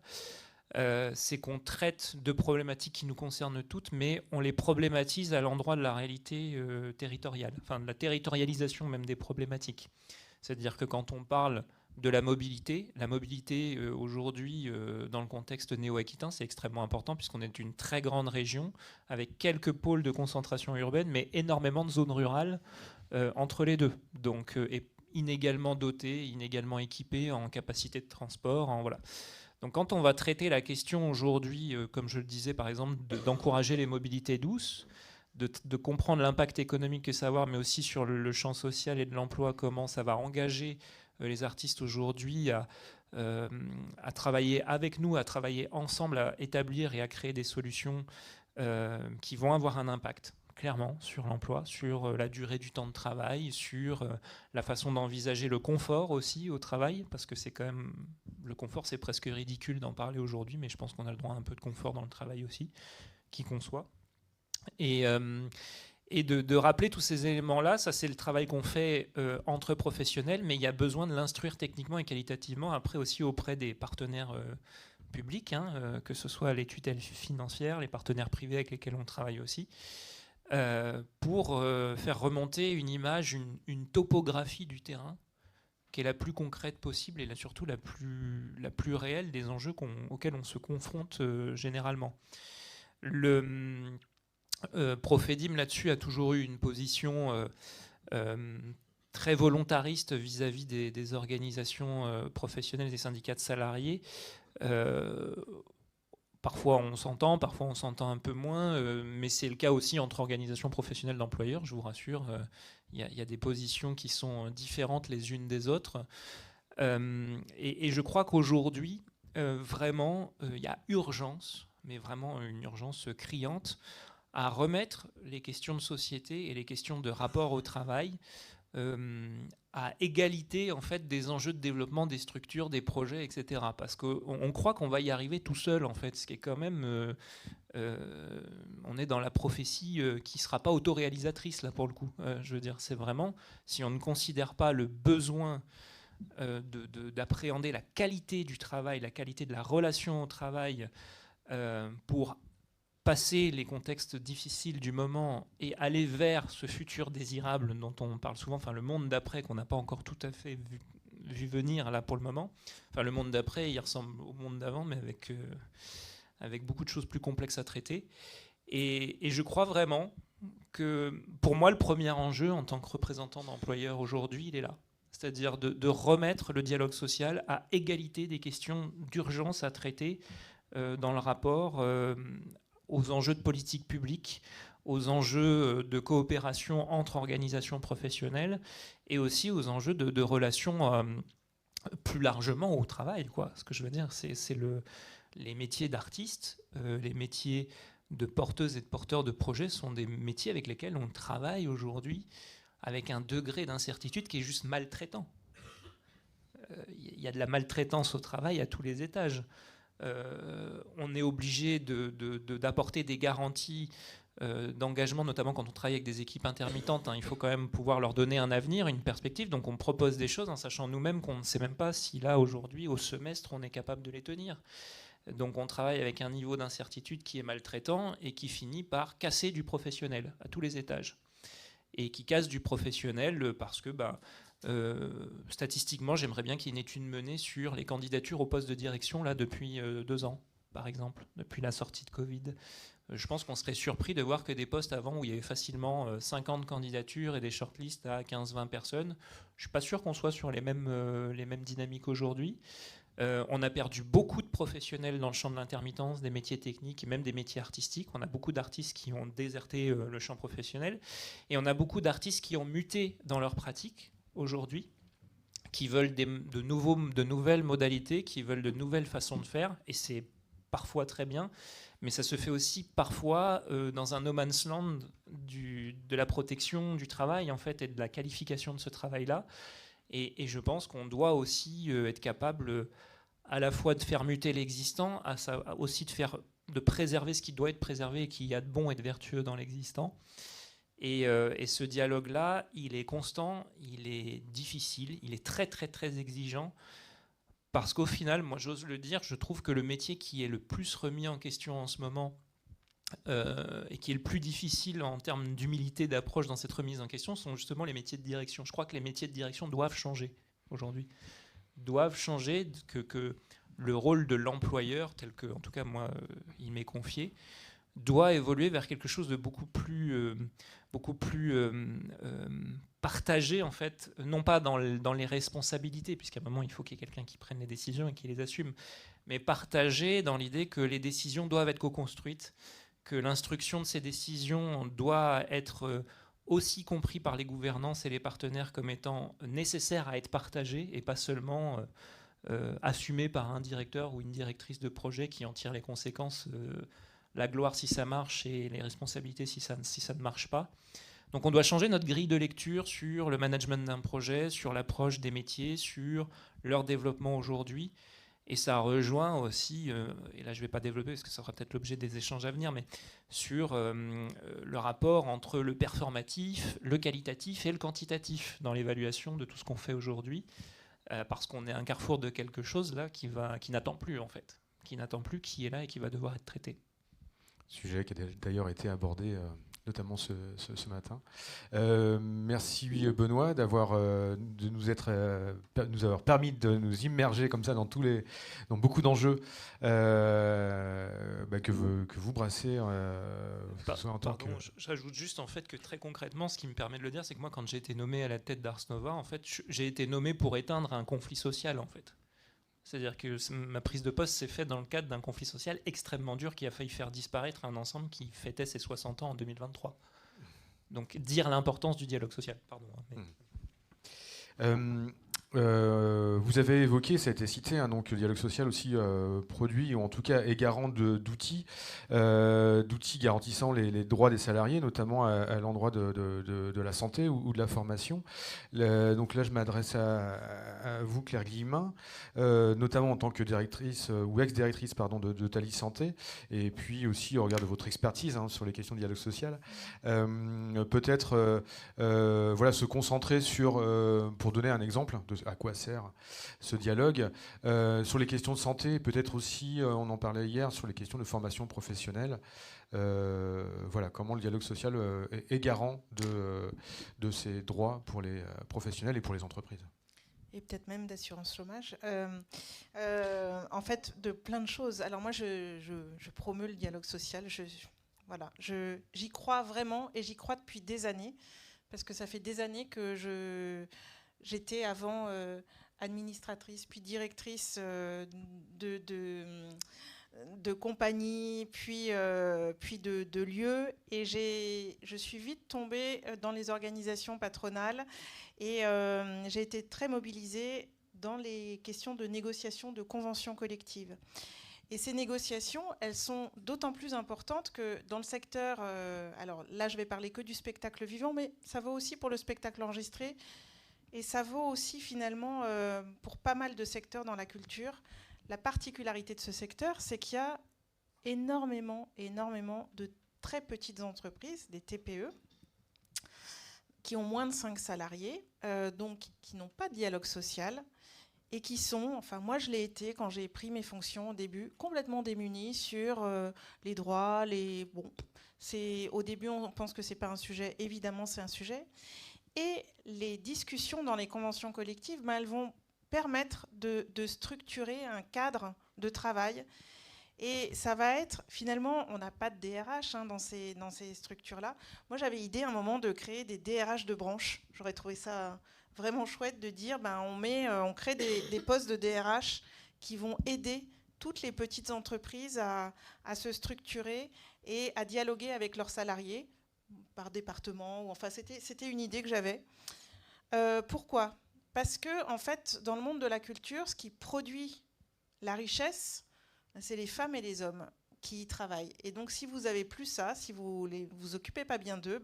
c'est qu'on traite de problématiques qui nous concernent toutes, mais on les problématise à l'endroit de la réalité territoriale, enfin de la territorialisation même des problématiques. C'est-à-dire que quand on parle de la mobilité aujourd'hui dans le contexte néo-aquitain, c'est extrêmement important puisqu'on est une très grande région avec quelques pôles de concentration urbaine, mais énormément de zones rurales entre les deux. Donc inégalement dotées, inégalement équipées en capacité de transport, voilà. Donc quand on va traiter la question aujourd'hui, comme je le disais par exemple, d'encourager les mobilités douces, de comprendre l'impact économique que ça va avoir, mais aussi sur le champ social et de l'emploi, comment ça va engager les artistes aujourd'hui à travailler avec nous, à travailler ensemble, à établir et à créer des solutions qui vont avoir un impact, clairement, sur l'emploi, sur la durée du temps de travail, sur la façon d'envisager le confort aussi au travail, parce que c'est quand même... Le confort, c'est presque ridicule d'en parler aujourd'hui, mais je pense qu'on a le droit à un peu de confort dans le travail aussi, qui qu'on soit. Et de rappeler tous ces éléments-là, ça c'est le travail qu'on fait entre professionnels, mais il y a besoin de l'instruire techniquement et qualitativement, après aussi auprès des partenaires publics, que ce soit les tutelles financières, les partenaires privés avec lesquels on travaille aussi, pour faire remonter une image, une topographie du terrain qui est la plus concrète possible et surtout la plus réelle des enjeux auxquels on se confronte généralement. Profedim là-dessus a toujours eu une position très volontariste vis-à-vis des organisations professionnelles, des syndicats de salariés. Parfois on s'entend un peu moins, mais c'est le cas aussi entre organisations professionnelles d'employeurs, je vous rassure. Il y a des positions qui sont différentes les unes des autres. Et je crois qu'aujourd'hui, vraiment, il y a urgence, mais vraiment une urgence criante, à remettre les questions de société et les questions de rapport au travail à égalité en fait des enjeux de développement des structures, des projets, etc. Parce qu'on croit qu'on va y arriver tout seul en fait, ce qui est quand même on est dans la prophétie qui ne sera pas autoréalisatrice là pour le coup. Je veux dire, c'est vraiment si on ne considère pas le besoin d'appréhender la qualité du travail, la qualité de la relation au travail pour passer les contextes difficiles du moment et aller vers ce futur désirable dont on parle souvent, enfin le monde d'après qu'on n'a pas encore tout à fait vu venir là pour le moment. Enfin le monde d'après, il ressemble au monde d'avant, mais avec beaucoup de choses plus complexes à traiter. Et je crois vraiment que pour moi le premier enjeu en tant que représentant d'employeur aujourd'hui, il est là. c'est-à-dire de remettre le dialogue social à égalité des questions d'urgence à traiter dans le rapport aux enjeux de politique publique, aux enjeux de coopération entre organisations professionnelles et aussi aux enjeux de relations plus largement au travail, quoi. Ce que je veux dire, c'est les métiers d'artistes, les métiers de porteuses et de porteurs de projets sont des métiers avec lesquels on travaille aujourd'hui avec un degré d'incertitude qui est juste maltraitant. Il y a de la maltraitance au travail à tous les étages. On est obligé d'apporter des garanties d'engagement, notamment quand on travaille avec des équipes intermittentes. Il faut quand même pouvoir leur donner un avenir, une perspective. Donc on propose des choses en sachant nous-mêmes qu'on ne sait même pas si là, aujourd'hui, au semestre, on est capable de les tenir. Donc on travaille avec un niveau d'incertitude qui est maltraitant et qui finit par casser du professionnel à tous les étages. Et qui casse du professionnel parce que statistiquement, j'aimerais bien qu'il y ait une étude menée sur les candidatures au poste de direction là, depuis 2 ans, par exemple, depuis la sortie de Covid. Je pense qu'on serait surpris de voir que des postes avant où il y avait facilement 50 candidatures et des shortlists à 15-20 personnes, je ne suis pas sûr qu'on soit sur les mêmes dynamiques aujourd'hui. On a perdu beaucoup de professionnels dans le champ de l'intermittence, des métiers techniques et même des métiers artistiques. On a beaucoup d'artistes qui ont déserté le champ professionnel et on a beaucoup d'artistes qui ont muté dans leur pratique aujourd'hui, qui veulent de nouvelles modalités, qui veulent de nouvelles façons de faire, et c'est parfois très bien, mais ça se fait aussi parfois dans un no man's land de la protection du travail en fait, et de la qualification de ce travail-là. Et je pense qu'on doit aussi être capable à la fois de faire muter l'existant, aussi de préserver ce qui doit être préservé et qui y a de bon et de vertueux dans l'existant. Et ce dialogue-là, il est constant, il est difficile, il est très très très exigeant, parce qu'au final, moi j'ose le dire, je trouve que le métier qui est le plus remis en question en ce moment, et qui est le plus difficile en termes d'humilité d'approche dans cette remise en question, sont justement les métiers de direction. Je crois que les métiers de direction doivent changer aujourd'hui. Doivent changer, que le rôle de l'employeur, tel que, en tout cas moi, il m'est confié, doit évoluer vers quelque chose de beaucoup plus partagé, en fait, non pas dans les responsabilités, puisqu'à un moment, il faut qu'il y ait quelqu'un qui prenne les décisions et qui les assume, mais partagé dans l'idée que les décisions doivent être co-construites, que l'instruction de ces décisions doit être aussi compris par les gouvernances et les partenaires comme étant nécessaires à être partagées et pas seulement assumées par un directeur ou une directrice de projet qui en tire les conséquences, la gloire si ça marche et les responsabilités si ça ne marche pas. Donc on doit changer notre grille de lecture sur le management d'un projet, sur l'approche des métiers, sur leur développement aujourd'hui. Et ça rejoint aussi, et là je ne vais pas développer parce que ça sera peut-être l'objet des échanges à venir, mais sur le rapport entre le performatif, le qualitatif et le quantitatif dans l'évaluation de tout ce qu'on fait aujourd'hui, parce qu'on est à un carrefour de quelque chose là qui n'attend plus en fait, qui n'attend plus, qui est là et qui va devoir être traité. Sujet qui a d'ailleurs été abordé notamment ce matin. Merci Benoît de nous avoir permis de nous immerger comme ça dans beaucoup d'enjeux que vous brassez. J'ajoute juste en fait que très concrètement, ce qui me permet de le dire, c'est que moi, quand j'ai été nommé à la tête d'Ars Nova, en fait, j'ai été nommé pour éteindre un conflit social, en fait. C'est-à-dire que ma prise de poste s'est faite dans le cadre d'un conflit social extrêmement dur qui a failli faire disparaître un ensemble qui fêtait ses 60 ans en 2023. Donc dire l'importance du dialogue social. Pardon. Vous avez évoqué, ça a été cité, donc le dialogue social aussi produit, ou en tout cas est garant d'outils garantissant les droits des salariés, notamment à l'endroit de la santé ou de la formation. Donc là, je m'adresse à vous, Claire Guillemin, notamment en tant que directrice ou ex-directrice de Thalys Santé, et puis aussi au regard de votre expertise sur les questions de dialogue social. Peut-être se concentrer sur, pour donner un exemple de à quoi sert ce dialogue, sur les questions de santé, peut-être aussi, on en parlait hier, sur les questions de formation professionnelle. Comment le dialogue social est garant de ces droits pour les professionnels et pour les entreprises. Et peut-être même d'assurance chômage. En fait, de plein de choses. Alors moi, je promeus le dialogue social. J'y crois vraiment et j'y crois depuis des années, parce que ça fait des années que j'étais avant administratrice, puis directrice de compagnie, puis de lieux. Et je suis vite tombée dans les organisations patronales. Et j'ai été très mobilisée dans les questions de négociation de conventions collectives. Et ces négociations, elles sont d'autant plus importantes que dans le secteur, alors là je vais parler que du spectacle vivant, mais ça vaut aussi pour le spectacle enregistré, et ça vaut aussi finalement pour pas mal de secteurs dans la culture. La particularité de ce secteur, c'est qu'il y a énormément de très petites entreprises, des TPE, qui ont moins de 5 salariés, donc qui n'ont pas de dialogue social, et qui sont, enfin moi je l'ai été quand j'ai pris mes fonctions au début, complètement démunis sur les droits, au début on pense que c'est pas un sujet, évidemment c'est un sujet, et les discussions dans les conventions collectives, elles vont permettre de structurer un cadre de travail, et ça va être, finalement, on n'a pas de DRH dans ces structures-là. Moi j'avais idée à un moment de créer des DRH de branche, j'aurais trouvé ça vraiment chouette de dire, on crée des postes de DRH qui vont aider toutes les petites entreprises à se structurer et à dialoguer avec leurs salariés par département. Enfin, c'était une idée que j'avais. Pourquoi ? Parce que, en fait, dans le monde de la culture, ce qui produit la richesse, c'est les femmes et les hommes qui y travaillent. Et donc, si vous n'avez plus ça, si vous vous occupez pas bien d'eux,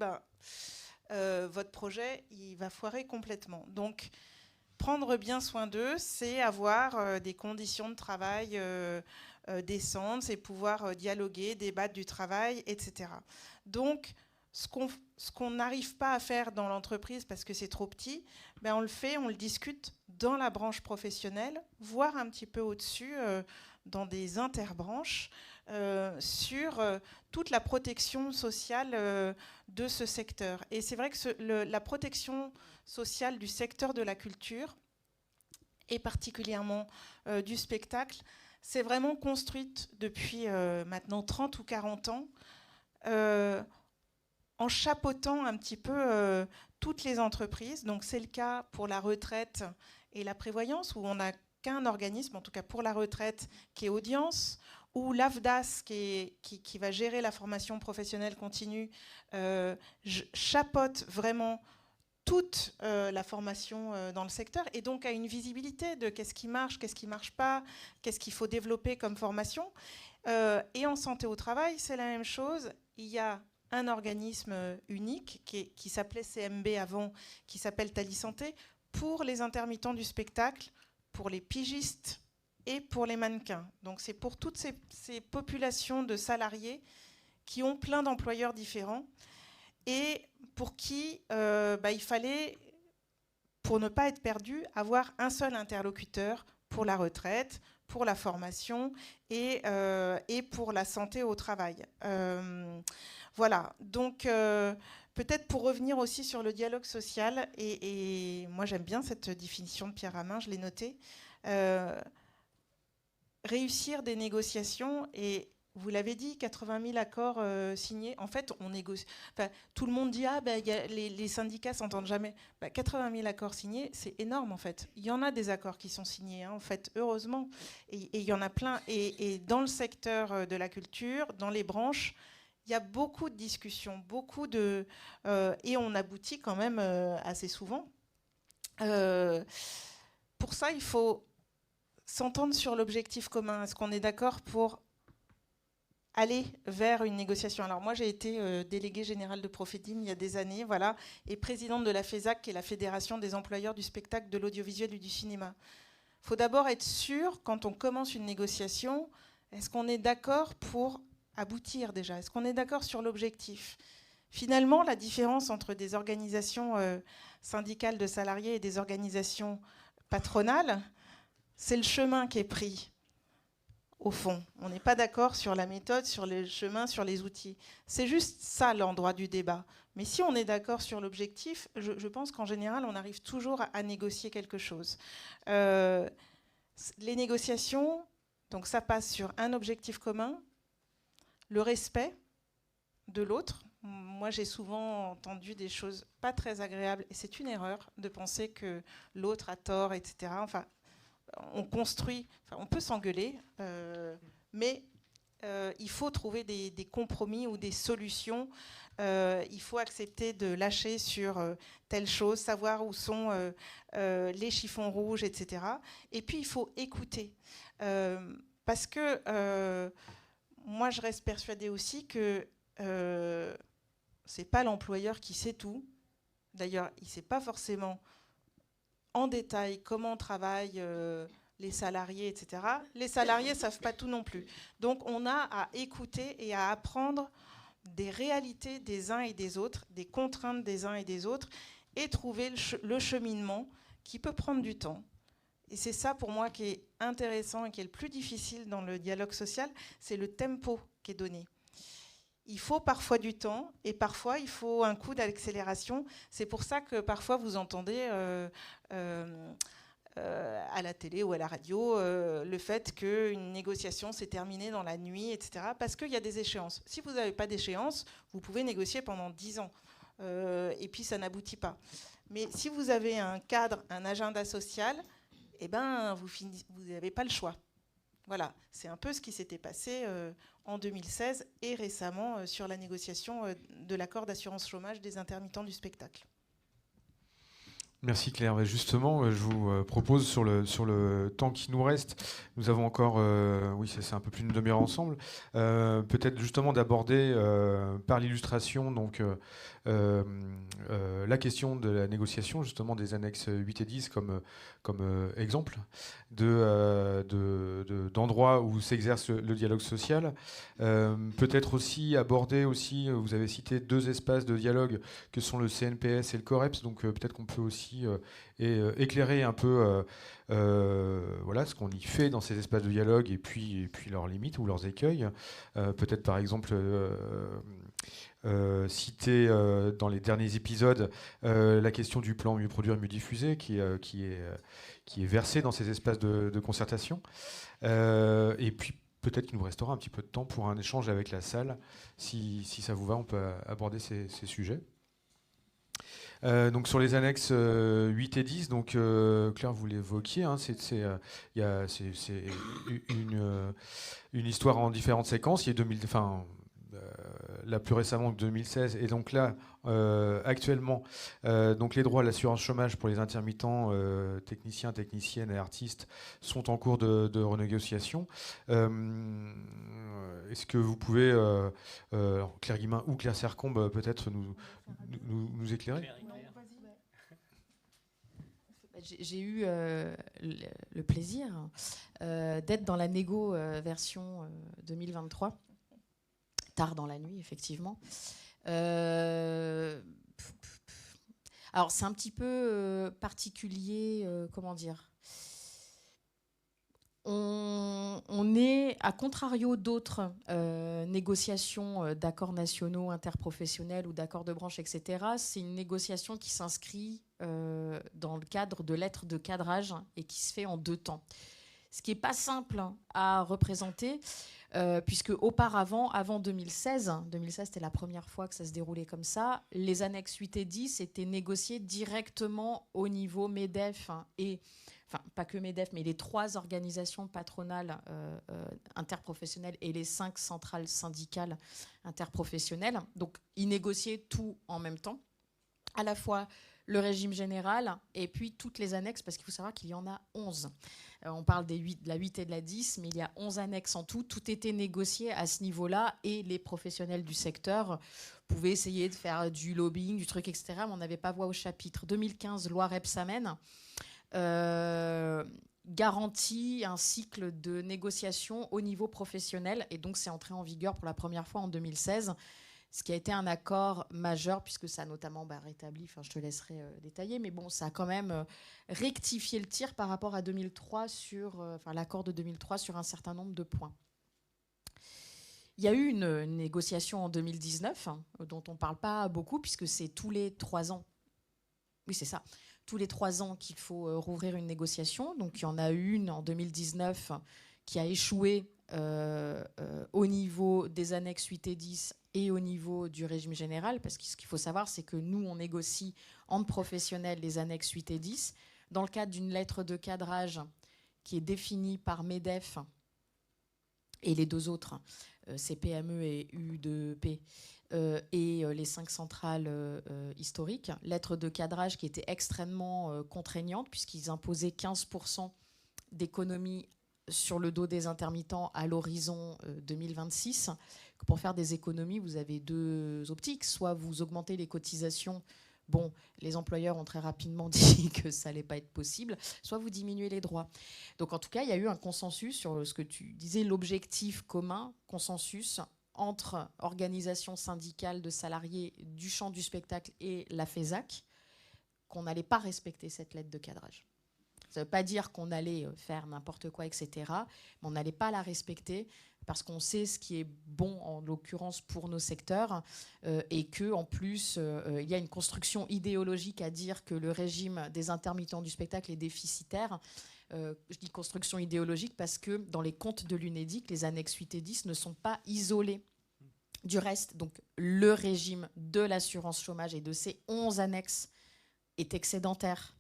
votre projet, il va foirer complètement. Donc, prendre bien soin d'eux, c'est avoir des conditions de travail décentes, c'est pouvoir dialoguer, débattre du travail, etc. Donc, ce qu'on n'arrive pas à faire dans l'entreprise parce que c'est trop petit, on le fait, on le discute dans la branche professionnelle, voire un petit peu au-dessus, dans des interbranches, sur toute la protection sociale de ce secteur. Et c'est vrai que la protection sociale du secteur de la culture, et particulièrement du spectacle, c'est vraiment construite depuis maintenant 30 ou 40 ans, en chapeautant un petit peu toutes les entreprises. Donc c'est le cas pour la retraite et la prévoyance, où on n'a qu'un organisme, en tout cas pour la retraite, qui est Audience, ou l'AFDAS, qui va gérer la formation professionnelle continue, chapeaute vraiment toute la formation dans le secteur, et donc a une visibilité de qu'est-ce qui marche pas, qu'est-ce qu'il faut développer comme formation. Et en santé au travail, c'est la même chose. Il y a un organisme unique qui s'appelait CMB avant, qui s'appelle Tali Santé, pour les intermittents du spectacle, pour les pigistes et pour les mannequins. Donc c'est pour toutes ces populations de salariés qui ont plein d'employeurs différents et pour qui il fallait, pour ne pas être perdu, avoir un seul interlocuteur pour la retraite, pour la formation et pour la santé au travail. Voilà, donc peut-être pour revenir aussi sur le dialogue social, et moi j'aime bien cette définition de Pierre Hamin, je l'ai notée, réussir des négociations, et vous l'avez dit, 80 000 accords signés. En fait, on négocie. Enfin, tout le monde dit les syndicats s'entendent jamais. 80 000 accords signés, c'est énorme en fait. Il y en a des accords qui sont signés, en fait, heureusement, et il y en a plein. Et dans le secteur de la culture, dans les branches, il y a beaucoup de discussions, et on aboutit quand même assez souvent. Pour ça, il faut s'entendre sur l'objectif commun. Est-ce qu'on est d'accord pour aller vers une négociation? Alors moi, j'ai été déléguée générale de Profedim il y a des années, voilà, et présidente de la FESAC, qui est la Fédération des employeurs du spectacle, de l'audiovisuel et du cinéma. Il faut d'abord être sûr, quand on commence une négociation, est-ce qu'on est d'accord pour aboutir déjà? Est-ce qu'on est d'accord sur l'objectif? Finalement, la différence entre des organisations syndicales de salariés et des organisations patronales, c'est le chemin qui est pris. Au fond, on n'est pas d'accord sur la méthode, sur le chemin, sur les outils. C'est juste ça l'endroit du débat. Mais si on est d'accord sur l'objectif, je pense qu'en général, on arrive toujours à négocier quelque chose. Les négociations, donc ça passe sur un objectif commun, le respect de l'autre. moi j'ai souvent entendu des choses pas très agréables, et c'est une erreur de penser que l'autre a tort, etc. Enfin, on construit, enfin, on peut s'engueuler, mais il faut trouver des compromis ou des solutions. Il faut accepter de lâcher sur telle chose, savoir où sont les chiffons rouges, etc. Et puis il faut écouter. Parce que moi je reste persuadée aussi que c'est pas l'employeur qui sait tout. D'ailleurs, il ne sait pas forcément en détail comment travaillent les salariés, etc. Les salariés ne savent pas tout non plus. Donc on a à écouter et à apprendre des réalités des uns et des autres, des contraintes des uns et des autres, et trouver le cheminement qui peut prendre du temps. Et c'est ça pour moi qui est intéressant et qui est le plus difficile dans le dialogue social, c'est le tempo qui est donné. Il faut parfois du temps et parfois il faut un coup d'accélération. C'est pour ça que parfois vous entendez à la télé ou à la radio le fait qu'une négociation s'est terminée dans la nuit, etc. Parce qu'il y a des échéances. Si vous n'avez pas d'échéance, vous pouvez négocier pendant 10 ans et puis ça n'aboutit pas. Mais si vous avez un cadre, un agenda social, eh ben, vous n'avez pas le choix. Voilà, c'est un peu ce qui s'était passé en 2016 et récemment sur la négociation de l'accord d'assurance chômage des intermittents du spectacle. Merci Claire. Justement, je vous propose sur le temps qui nous reste, nous avons encore, oui c'est un peu plus d'une demi-heure ensemble, peut-être justement d'aborder par l'illustration donc la question de la négociation justement des annexes 8 et 10 comme exemple d'endroits où s'exerce le dialogue social. Peut-être aussi aborder aussi, vous avez cité 2 espaces de dialogue que sont le CNPS et le COREPS, donc peut-être qu'on peut aussi éclairer un peu voilà, ce qu'on y fait dans ces espaces de dialogue et puis leurs limites ou leurs écueils. Peut-être par exemple citer dans les derniers épisodes la question du plan Mieux produire, mieux diffuser qui est versé dans ces espaces de concertation. Et puis peut-être qu'il nous restera un petit peu de temps pour un échange avec la salle. Si ça vous va, on peut aborder ces sujets. Donc sur les annexes 8 et 10, donc Claire, vous l'évoquiez, hein, c'est une histoire en différentes séquences. Il y a là plus récemment que 2016, et donc là actuellement donc les droits à l'assurance chômage pour les intermittents, techniciens, techniciennes et artistes sont en cours de renégociation. Est-ce que vous pouvez Claire Guillemin ou Claire Sercombe peut-être nous éclairer? J'ai eu le plaisir d'être dans la négo version 2023, tard dans la nuit, effectivement. Alors, c'est un petit peu particulier, comment dire. On est, à contrario d'autres négociations d'accords nationaux, interprofessionnels ou d'accords de branche, etc., c'est une négociation qui s'inscrit dans le cadre de lettres de cadrage et qui se fait en 2 temps. Ce qui n'est pas simple à représenter, puisque auparavant, avant 2016 c'était la première fois que ça se déroulait comme ça, les annexes 8 et 10 étaient négociées directement au niveau MEDEF et enfin pas que MEDEF, mais les 3 organisations patronales interprofessionnelles et les 5 centrales syndicales interprofessionnelles. Donc, ils négociaient tout en même temps, à la fois le régime général et puis toutes les annexes, parce qu'il faut savoir qu'il y en a 11. On parle de la 8 et de la 10, mais il y a 11 annexes en tout. Tout était négocié à ce niveau-là et les professionnels du secteur pouvaient essayer de faire du lobbying, du truc, etc., mais on n'avait pas voix au chapitre. 2015, loi Rebsamen garantit un cycle de négociation au niveau professionnel, et donc c'est entré en vigueur pour la première fois en 2016, ce qui a été un accord majeur puisque ça a notamment rétabli, enfin je te laisserai détailler, mais bon, ça a quand même rectifié le tir par rapport à 2003 l'accord de 2003 sur un certain nombre de points. Il y a eu une négociation en 2019 dont on ne parle pas beaucoup puisque c'est tous les 3 ans. Oui, c'est ça. Tous les 3 ans qu'il faut rouvrir une négociation. Donc il y en a eu une en 2019 qui a échoué au niveau des annexes 8 et 10 et au niveau du régime général, parce que ce qu'il faut savoir, c'est que nous, on négocie entre professionnels les annexes 8 et 10 dans le cadre d'une lettre de cadrage qui est définie par MEDEF et les deux autres, CPME et U2P, et les 5 centrales historiques. Lettre de cadrage qui était extrêmement contraignante, puisqu'ils imposaient 15% d'économie sur le dos des intermittents à l'horizon 2026. Pour faire des économies, vous avez deux optiques. Soit vous augmentez les cotisations. Bon, les employeurs ont très rapidement dit que ça n'allait pas être possible. Soit vous diminuez les droits. Donc en tout cas, il y a eu un consensus sur ce que tu disais, l'objectif commun, consensus entre organisations syndicales de salariés du champ du spectacle et la FESAC, qu'on n'allait pas respecter cette lettre de cadrage. Ça ne veut pas dire qu'on allait faire n'importe quoi, etc. Mais on n'allait pas la respecter parce qu'on sait ce qui est bon, en l'occurrence, pour nos secteurs, et qu'en plus, il y a une construction idéologique à dire que le régime des intermittents du spectacle est déficitaire. Je dis construction idéologique parce que dans les comptes de l'UNEDIC, les annexes 8 et 10 ne sont pas isolées du reste. Donc le régime de l'assurance chômage et de ces 11 annexes est excédentaire.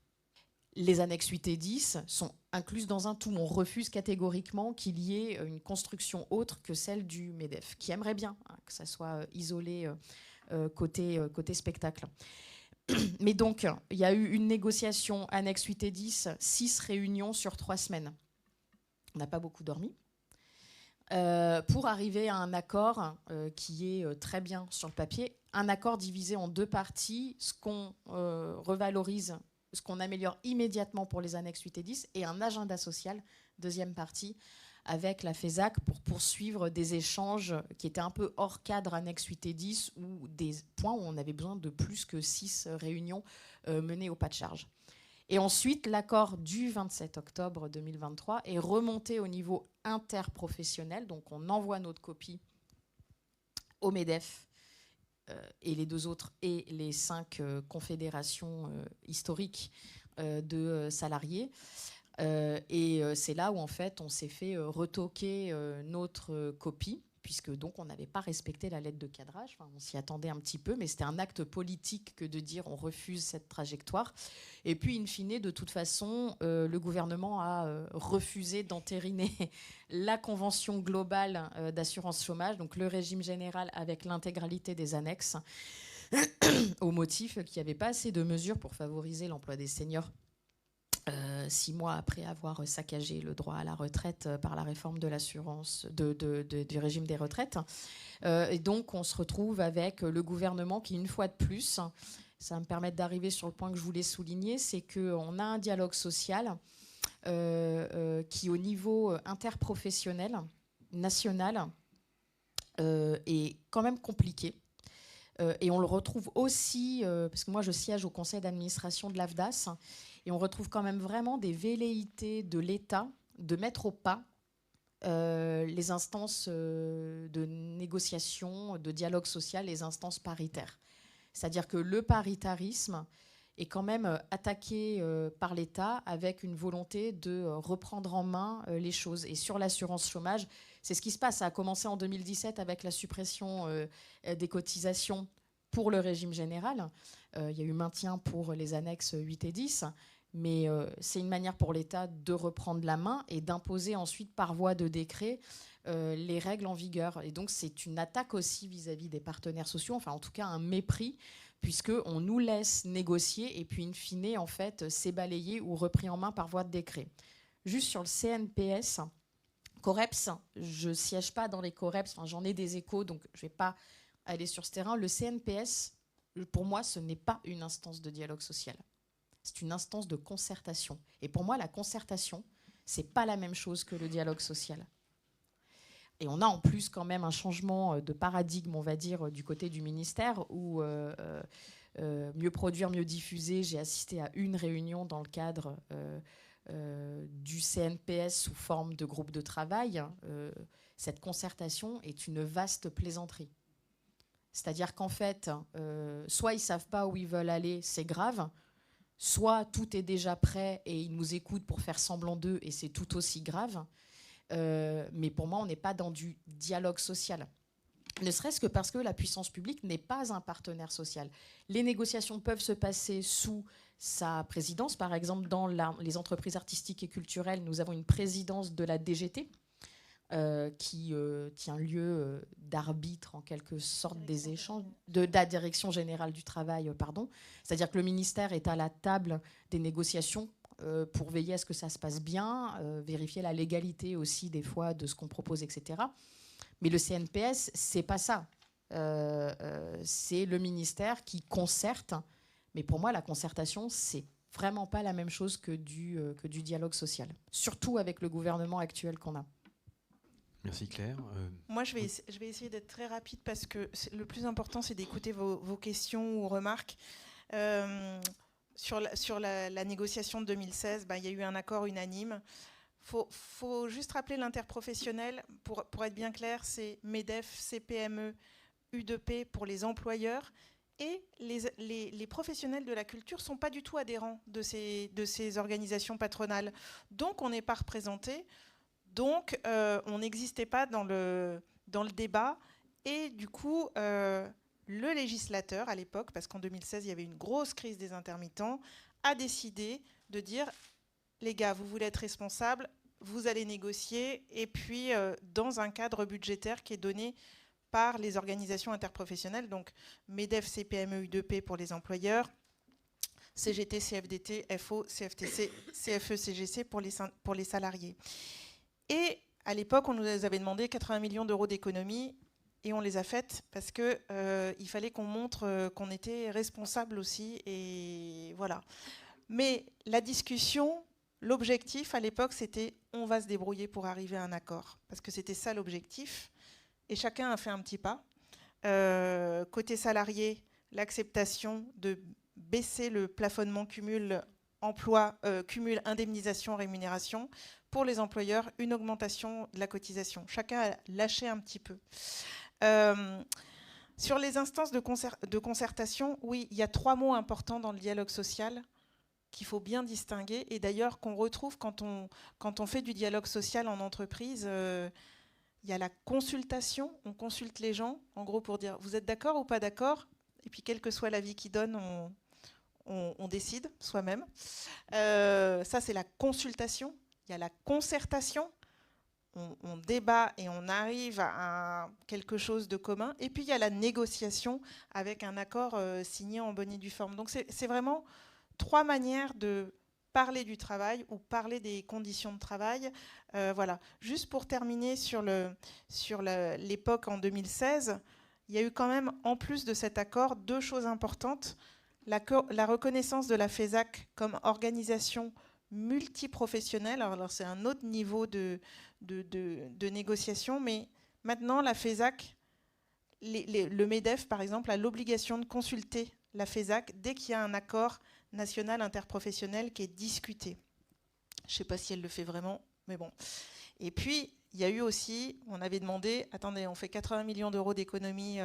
Les annexes 8 et 10 sont incluses dans un tout. On refuse catégoriquement qu'il y ait une construction autre que celle du MEDEF, qui aimerait bien que ça soit isolé côté spectacle. Mais donc, il y a eu une négociation annexe 8 et 10, 6 réunions sur 3 semaines. On n'a pas beaucoup dormi. Pour arriver à un accord qui est très bien sur le papier, un accord divisé en 2 parties, ce qu'on revalorise, ce qu'on améliore immédiatement pour les annexes 8 et 10, et un agenda social, deuxième partie, avec la FESAC pour poursuivre des échanges qui étaient un peu hors cadre annexes 8 et 10, ou des points où on avait besoin de plus que 6 réunions menées au pas de charge. Et ensuite, l'accord du 27 octobre 2023 est remonté au niveau interprofessionnel, donc on envoie notre copie au MEDEF, et les 2 autres, et les 5 confédérations historiques de salariés. Et c'est là où en fait on s'est fait retoquer notre copie, puisque donc on n'avait pas respecté la lettre de cadrage. Enfin, on s'y attendait un petit peu, mais c'était un acte politique que de dire on refuse cette trajectoire. Et puis in fine, de toute façon, le gouvernement a refusé d'entériner la convention globale d'assurance chômage, donc le régime général avec l'intégralité des annexes, au motif qu'il n'y avait pas assez de mesures pour favoriser l'emploi des seniors. 6 mois après avoir saccagé le droit à la retraite par la réforme de l'assurance du régime des retraites. Et donc on se retrouve avec le gouvernement qui, une fois de plus, ça va me permettre d'arriver sur le point que je voulais souligner, c'est qu'on a un dialogue social qui, au niveau interprofessionnel, national, est quand même compliqué. Et on le retrouve aussi, parce que moi je siège au conseil d'administration de l'AFDAS, et on retrouve quand même vraiment des velléités de l'État de mettre au pas les instances de négociation, de dialogue social, les instances paritaires. C'est-à-dire que le paritarisme est quand même attaqué par l'État avec une volonté de reprendre en main les choses. Et sur l'assurance chômage, c'est ce qui se passe. Ça a commencé en 2017 avec la suppression des cotisations pour le régime général. Il y a eu maintien pour les annexes 8 et 10. Mais c'est une manière pour l'État de reprendre la main et d'imposer ensuite par voie de décret les règles en vigueur. Et donc c'est une attaque aussi vis-à-vis des partenaires sociaux, enfin en tout cas un mépris, puisqu'on nous laisse négocier et puis in fine, en fait, c'est balayé ou repris en main par voie de décret. Juste sur le CNPS, COREPS, je ne siège pas dans les COREPS, enfin, j'en ai des échos, donc je ne vais pas aller sur ce terrain. Le CNPS, pour moi, ce n'est pas une instance de dialogue social. C'est une instance de concertation. Et pour moi, la concertation, ce n'est pas la même chose que le dialogue social. Et on a en plus quand même un changement de paradigme, on va dire, du côté du ministère, où mieux produire, mieux diffuser. J'ai assisté à une réunion dans le cadre du CNPS sous forme de groupe de travail. Cette concertation est une vaste plaisanterie. C'est-à-dire qu'en fait, soit ils ne savent pas où ils veulent aller, c'est grave, soit tout est déjà prêt et ils nous écoutent pour faire semblant d'eux et c'est tout aussi grave. Mais pour moi, on n'est pas dans du dialogue social. Ne serait-ce que parce que la puissance publique n'est pas un partenaire social. Les négociations peuvent se passer sous sa présidence. Par exemple, dans les entreprises artistiques et culturelles, nous avons une présidence de la DGT qui tient lieu d'arbitre en quelque sorte des échanges, de la Direction générale du travail, pardon. C'est-à-dire que le ministère est à la table des négociations pour veiller à ce que ça se passe bien, vérifier la légalité aussi des fois de ce qu'on propose, etc. Mais le CNPS, c'est pas ça. C'est le ministère qui concerte. Mais pour moi, la concertation, c'est vraiment pas la même chose que du dialogue social. Surtout avec le gouvernement actuel qu'on a. Merci Claire. Moi, je vais essayer d'être très rapide parce que le plus important, c'est d'écouter vos questions ou remarques. Sur la négociation de 2016, il y a eu un accord unanime. Faut juste rappeler l'interprofessionnel, pour être bien clair, c'est MEDEF, CPME, U2P pour les employeurs, et les professionnels de la culture ne sont pas du tout adhérents de ces organisations patronales. Donc on n'est pas représentés, donc on n'existait pas dans le débat, et du coup le législateur à l'époque, parce qu'en 2016 il y avait une grosse crise des intermittents, a décidé de dire: les gars, vous voulez être responsables, vous allez négocier, et puis dans un cadre budgétaire qui est donné par les organisations interprofessionnelles, donc MEDEF, CPME, U2P pour les employeurs, CGT, CFDT, FO, CFTC, CFE, CGC pour les salariés. Et à l'époque, on nous avait demandé 80 millions d'euros d'économies, et on les a faites parce qu'il fallait qu'on montre qu'on était responsable aussi, et voilà. Mais la discussion, l'objectif à l'époque, c'était on va se débrouiller pour arriver à un accord. Parce que c'était ça l'objectif. Et chacun a fait un petit pas. Côté salarié, l'acceptation de baisser le plafonnement cumul emploi, cumul indemnisation, rémunération. Pour les employeurs, une augmentation de la cotisation. Chacun a lâché un petit peu. Sur les instances de concertation, oui, il y a 3 mots importants dans le dialogue social qu'il faut bien distinguer, et d'ailleurs qu'on retrouve quand on fait du dialogue social en entreprise. Il y a la consultation, on consulte les gens, en gros pour dire vous êtes d'accord ou pas d'accord, et puis quel que soit l'avis qu'ils donnent, on décide soi-même. Ça, c'est la consultation. Il y a la concertation, on débat et on arrive à quelque chose de commun, et puis il y a la négociation avec un accord signé en bonne et due forme. Donc c'est vraiment 3 manières de parler du travail ou parler des conditions de travail. Voilà. Juste pour terminer sur l'époque en 2016, il y a eu quand même, en plus de cet accord, 2 choses importantes. La reconnaissance de la FESAC comme organisation multiprofessionnelle. Alors c'est un autre niveau de négociation, mais maintenant la FESAC, le MEDEF par exemple, a l'obligation de consulter la FESAC dès qu'il y a un accord national interprofessionnel qui est discuté. Je ne sais pas si elle le fait vraiment, mais bon. Et puis, il y a eu aussi, on avait demandé, attendez, on fait 80 millions d'euros d'économie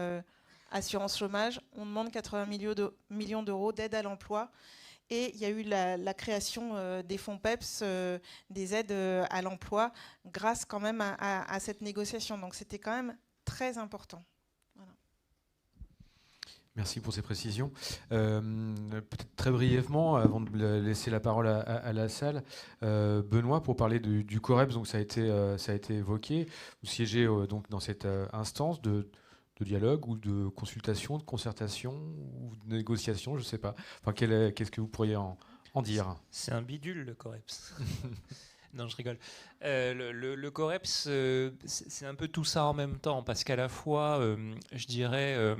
assurance chômage, on demande 80 millions d'euros d'aide à l'emploi, et il y a eu la création des fonds PEPS, des aides à l'emploi, grâce quand même à cette négociation. Donc c'était quand même très important. Merci pour ces précisions. Peut-être très brièvement, avant de laisser la parole à la salle, Benoît, pour parler du COREPS, donc ça a été évoqué. Vous siégez donc dans cette instance de dialogue ou de consultation, de concertation ou de négociation, je ne sais pas. Enfin, qu'est-ce que vous pourriez en dire ? C'est un bidule, le COREPS. Non, je rigole. Le COREPS, c'est un peu tout ça en même temps, parce qu'à la fois, je dirais...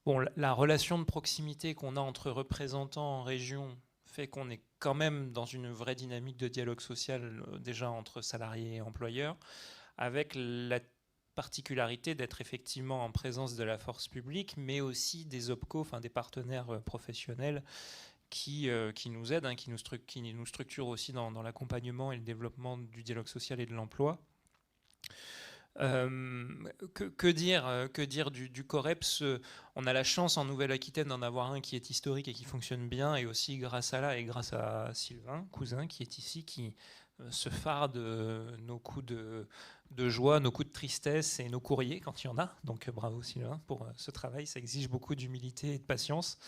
Bon, la relation de proximité qu'on a entre représentants en région fait qu'on est quand même dans une vraie dynamique de dialogue social, déjà entre salariés et employeurs, avec la particularité d'être effectivement en présence de la force publique, mais aussi des OPCO, enfin des partenaires professionnels qui nous aident, qui nous structurent aussi dans l'accompagnement et le développement du dialogue social et de l'emploi. Que dire du COREPS? On a la chance en Nouvelle-Aquitaine d'en avoir un qui est historique et qui fonctionne bien, et aussi grâce à et grâce à Sylvain Cousin qui est ici, qui se farde nos coups de joie, nos coups de tristesse et nos courriers quand il y en a. Donc bravo Sylvain pour ce travail, ça exige beaucoup d'humilité et de patience.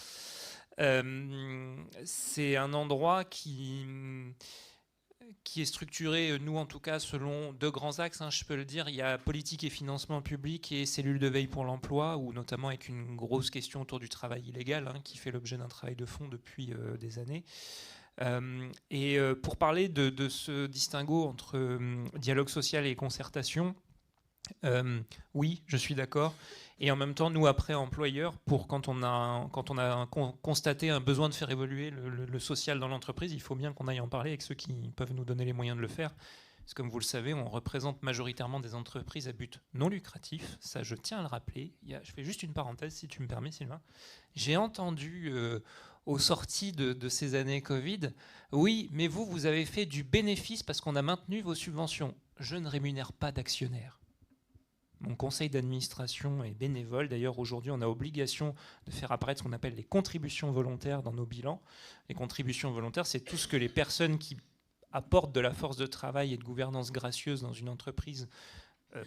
C'est un endroit qui est structuré, nous en tout cas, selon deux grands axes, je peux le dire. Il y a politique et financement public et cellule de veille pour l'emploi, ou notamment avec une grosse question autour du travail illégal, qui fait l'objet d'un travail de fond depuis des années. Pour parler de ce distinguo entre dialogue social et concertation, oui, je suis d'accord. Et en même temps, nous, après, employeurs, quand on a constaté un besoin de faire évoluer le social dans l'entreprise, il faut bien qu'on aille en parler avec ceux qui peuvent nous donner les moyens de le faire. Parce que comme vous le savez, on représente majoritairement des entreprises à but non lucratif. Ça, je tiens à le rappeler. Je fais juste une parenthèse, si tu me permets, Sylvain. J'ai entendu, aux sorties de ces années Covid, oui, mais vous avez fait du bénéfice parce qu'on a maintenu vos subventions. Je ne rémunère pas d'actionnaires. Mon conseil d'administration est bénévole. D'ailleurs, aujourd'hui, on a obligation de faire apparaître ce qu'on appelle les contributions volontaires dans nos bilans. Les contributions volontaires, c'est tout ce que les personnes qui apportent de la force de travail et de gouvernance gracieuse dans une entreprise,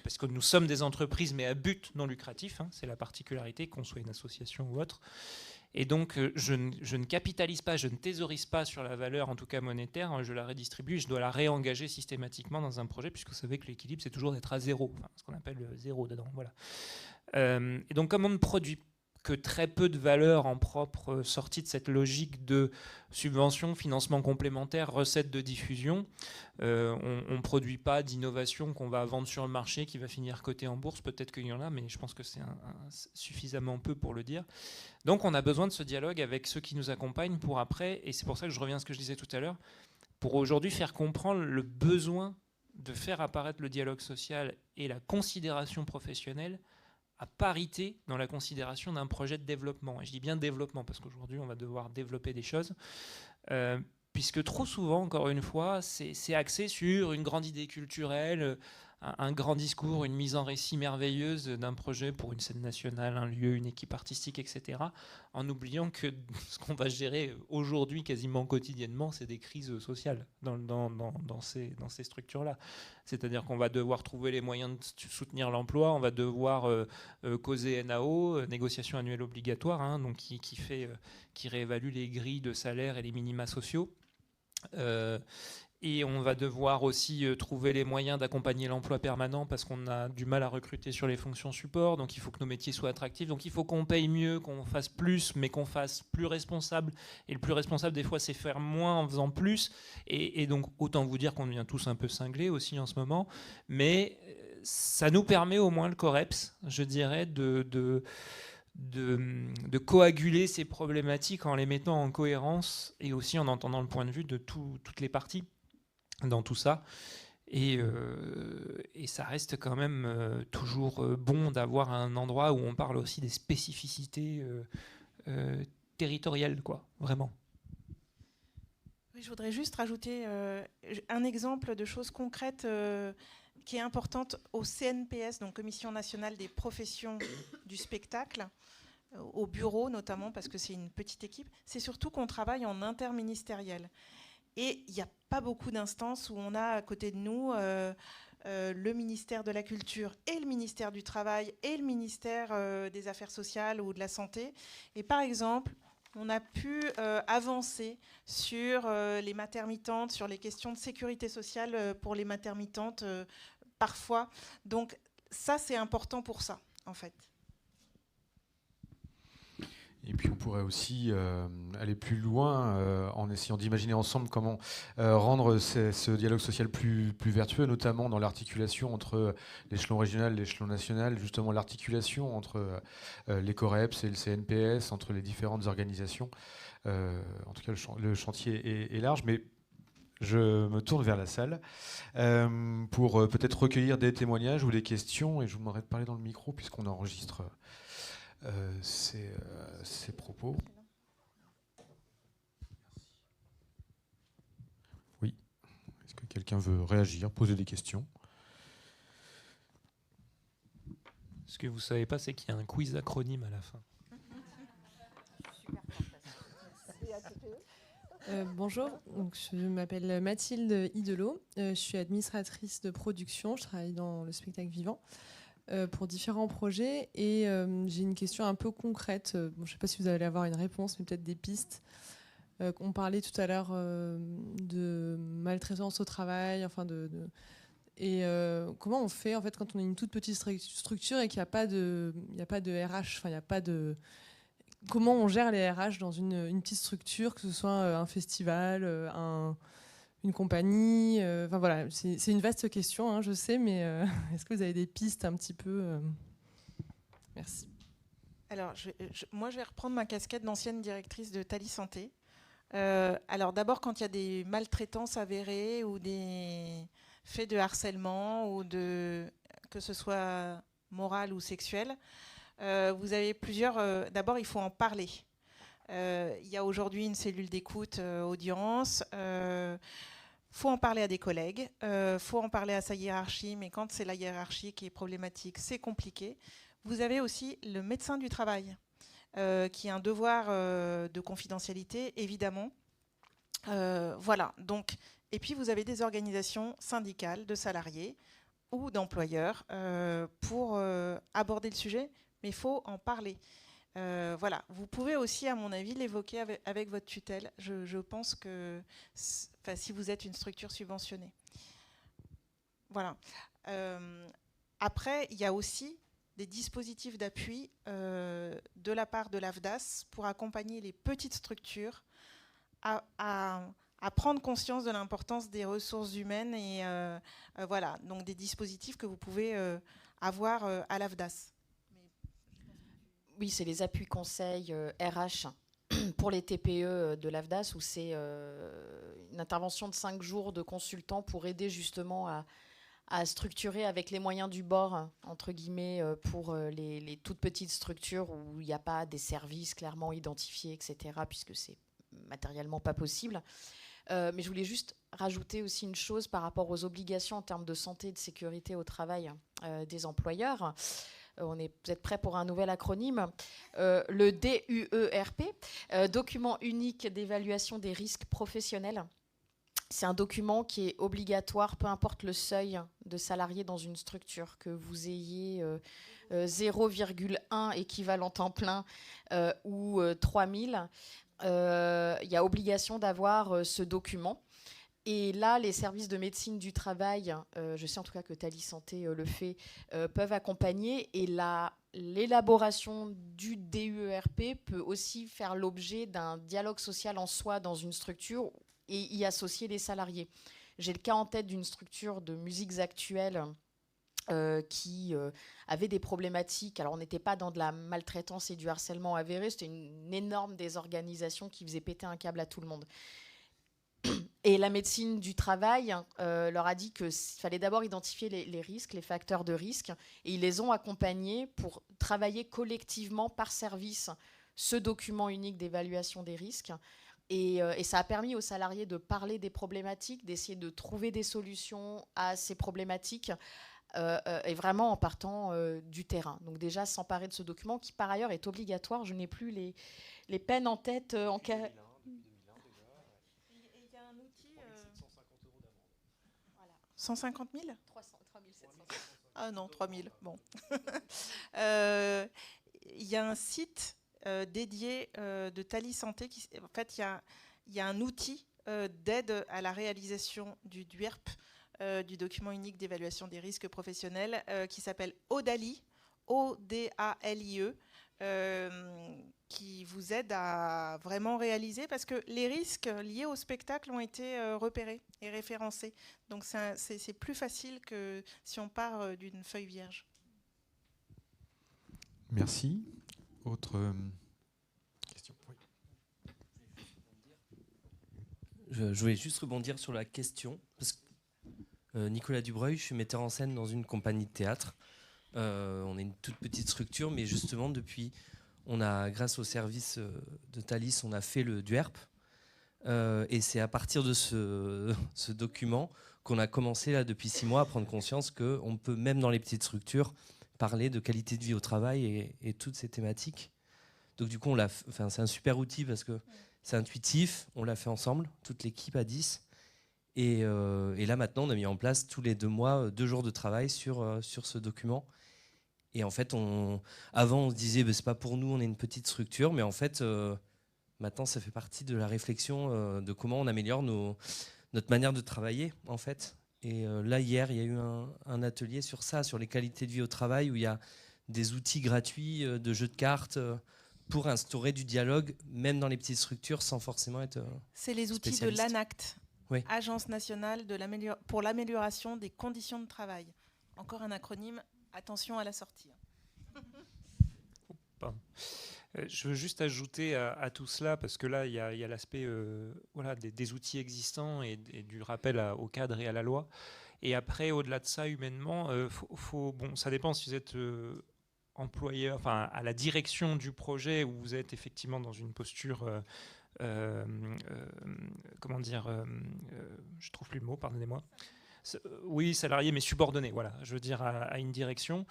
parce que nous sommes des entreprises, mais à but non lucratif, c'est la particularité, qu'on soit une association ou autre. Et donc, je ne capitalise pas, je ne thésaurise pas sur la valeur, en tout cas monétaire, je la redistribue et je dois la réengager systématiquement dans un projet, puisque vous savez que l'équilibre, c'est toujours d'être à zéro, ce qu'on appelle zéro dedans. Voilà. Et donc, comme on ne produit que très peu de valeur en propre sortie de cette logique de subvention, financement complémentaire, recette de diffusion, on ne produit pas d'innovation qu'on va vendre sur le marché, qui va finir coté en bourse. Peut-être qu'il y en a, mais je pense que c'est suffisamment peu pour le dire. Donc on a besoin de ce dialogue avec ceux qui nous accompagnent pour après, et c'est pour ça que je reviens à ce que je disais tout à l'heure, pour aujourd'hui faire comprendre le besoin de faire apparaître le dialogue social et la considération professionnelle à parité dans la considération d'un projet de développement. Et je dis bien développement, parce qu'aujourd'hui, on va devoir développer des choses, puisque trop souvent, encore une fois, c'est axé sur une grande idée culturelle, un grand discours, une mise en récit merveilleuse d'un projet pour une scène nationale, un lieu, une équipe artistique, etc., en oubliant que ce qu'on va gérer aujourd'hui quasiment quotidiennement, c'est des crises sociales dans ces structures-là. C'est-à-dire qu'on va devoir trouver les moyens de soutenir l'emploi, on va devoir causer NAO, négociation annuelle obligatoire, donc qui réévalue les grilles de salaire et les minima sociaux. Et on va devoir aussi trouver les moyens d'accompagner l'emploi permanent, parce qu'on a du mal à recruter sur les fonctions support, donc il faut que nos métiers soient attractifs, donc il faut qu'on paye mieux, qu'on fasse plus, mais qu'on fasse plus responsable. Et le plus responsable, des fois, c'est faire moins en faisant plus. Et donc, autant vous dire qu'on devient tous un peu cinglés aussi en ce moment, mais ça nous permet au moins, le COREPS, je dirais, de coaguler ces problématiques en les mettant en cohérence, et aussi en entendant le point de vue de toutes les parties dans tout ça. Et ça reste quand même toujours bon d'avoir un endroit où on parle aussi des spécificités territoriales, vraiment. Oui, je voudrais juste rajouter un exemple de choses concrètes qui est importante au CNPS, donc Commission nationale des professions du spectacle, au bureau notamment, parce que c'est une petite équipe. C'est surtout qu'on travaille en interministériel. Et il n'y a pas beaucoup d'instances où on a à côté de nous le ministère de la Culture et le ministère du Travail et le ministère des Affaires sociales ou de la Santé. Et par exemple, on a pu avancer sur les maternitantes, sur les questions de sécurité sociale pour les maternitantes parfois. Donc ça, c'est important pour ça, en fait. Et puis on pourrait aussi aller plus loin en essayant d'imaginer ensemble comment rendre ce dialogue social plus vertueux, notamment dans l'articulation entre l'échelon régional et l'échelon national, justement l'articulation entre les COREPS et le CNPS, entre les différentes organisations. En tout cas, le chantier est large, mais je me tourne vers la salle pour peut-être recueillir des témoignages ou des questions, et je vous demanderai de parler dans le micro puisqu'on enregistre ces propos. Oui. Est-ce que quelqu'un veut réagir, poser des questions ? Ce que vous ne savez pas, c'est qu'il y a un quiz acronyme à la fin. Bonjour, donc, je m'appelle Mathilde Idelot, je suis administratrice de production, je travaille dans le spectacle vivant pour différents projets et j'ai une question un peu concrète. Bon, je ne sais pas si vous allez avoir une réponse, mais peut-être des pistes. On parlait tout à l'heure de maltraitance au travail, et comment on fait en fait quand on est une toute petite structure et qu'il n'y a pas de RH, il n'y a pas de comment on gère les RH dans une petite structure, que ce soit un festival, une compagnie, voilà, c'est une vaste question, hein, je sais, mais est-ce que vous avez des pistes un petit peu Merci. Alors, moi, je vais reprendre ma casquette d'ancienne directrice de Thalie Santé. Alors, d'abord, quand il y a des maltraitances avérées ou des faits de harcèlement, ou que ce soit moral ou sexuel, vous avez plusieurs... d'abord, il faut en parler. Il y a aujourd'hui une cellule d'écoute audience. Faut en parler à des collègues. Faut en parler à sa hiérarchie. Mais quand c'est la hiérarchie qui est problématique, c'est compliqué. Vous avez aussi le médecin du travail qui a un devoir de confidentialité, évidemment. Voilà. Donc, et puis, vous avez des organisations syndicales de salariés ou d'employeurs pour aborder le sujet. Mais il faut en parler. Voilà. Vous pouvez aussi, à mon avis, l'évoquer avec votre tutelle. Je pense que, si vous êtes une structure subventionnée. Voilà. Après, il y a aussi des dispositifs d'appui de la part de l'AFDAS pour accompagner les petites structures à prendre conscience de l'importance des ressources humaines. Et voilà. Donc, des dispositifs que vous pouvez avoir à l'AFDAS. Oui, c'est les appuis conseils RH pour les TPE de l'AFDAS, où c'est une intervention de 5 jours de consultants pour aider justement à structurer avec les moyens du bord, entre guillemets, pour les toutes petites structures où il n'y a pas des services clairement identifiés, etc., puisque c'est matériellement pas possible. Mais je voulais juste rajouter aussi une chose par rapport aux obligations en termes de santé et de sécurité au travail des employeurs. Vous êtes prêts pour un nouvel acronyme, le DUERP, document unique d'évaluation des risques professionnels. C'est un document qui est obligatoire, peu importe le seuil de salariés dans une structure, que vous ayez 0,1 équivalent temps plein ou 3000. Il y a obligation d'avoir ce document. Et là, les services de médecine du travail, je sais en tout cas que Thalie Santé le fait, peuvent accompagner. Et l'élaboration du DUERP peut aussi faire l'objet d'un dialogue social en soi dans une structure et y associer les salariés. J'ai le cas en tête d'une structure de musiques actuelles qui avait des problématiques. Alors, on n'était pas dans de la maltraitance et du harcèlement avéré, c'était une énorme désorganisation qui faisait péter un câble à tout le monde. Et la médecine du travail leur a dit qu'il fallait d'abord identifier les risques, les facteurs de risque, et ils les ont accompagnés pour travailler collectivement par service ce document unique d'évaluation des risques. Et ça a permis aux salariés de parler des problématiques, d'essayer de trouver des solutions à ces problématiques, et vraiment en partant du terrain. Donc déjà, s'emparer de ce document qui, par ailleurs, est obligatoire. Je n'ai plus les peines en tête en cas... 150 000 3 700. Ah non, 3 000, bon. Il y a un site dédié de Thalie Santé. En fait, il y a un outil d'aide à la réalisation du DUERP, du document unique d'évaluation des risques professionnels, qui s'appelle ODALIE, ODALIE, qui vous aide à vraiment réaliser, parce que les risques liés au spectacle ont été repérés et référencés. Donc c'est plus facile que si on part d'une feuille vierge. Merci. Autre question? Oui. Je voulais juste rebondir sur la question, parce que Nicolas Dubreuil, je suis metteur en scène dans une compagnie de théâtre. On est une toute petite structure, mais justement, grâce au service de Thalys, on a fait le DUERP. Et c'est à partir de ce document qu'on a commencé là, depuis 6 mois à prendre conscience qu'on peut, même dans les petites structures, parler de qualité de vie au travail et toutes ces thématiques. Donc du coup, c'est un super outil parce que c'est intuitif, on l'a fait ensemble, toute l'équipe à 10. Et là maintenant, on a mis en place tous les 2 mois 2 jours de travail sur ce document. Et en fait, avant on se disait c'est pas pour nous, on est une petite structure, mais en fait maintenant ça fait partie de la réflexion de comment on améliore notre manière de travailler en fait. Et là hier, il y a eu un atelier sur ça, sur les qualités de vie au travail, où il y a des outils gratuits de jeux de cartes pour instaurer du dialogue, même dans les petites structures, sans forcément être C'est les outils de spécialiste. l'ANACT, Oui. Agence nationale pour l'amélioration des conditions de travail. Encore un acronyme, attention à la sortie. Pardon. Je veux juste ajouter à tout cela, parce que là, il y a l'aspect des outils existants et du rappel au cadre et à la loi. Et après, au-delà de ça, humainement, ça dépend si vous êtes employé, enfin, à la direction du projet, où vous êtes effectivement dans une posture, je trouve plus le mot, pardonnez-moi. Oui, salarié, mais subordonné, voilà, je veux dire à une direction.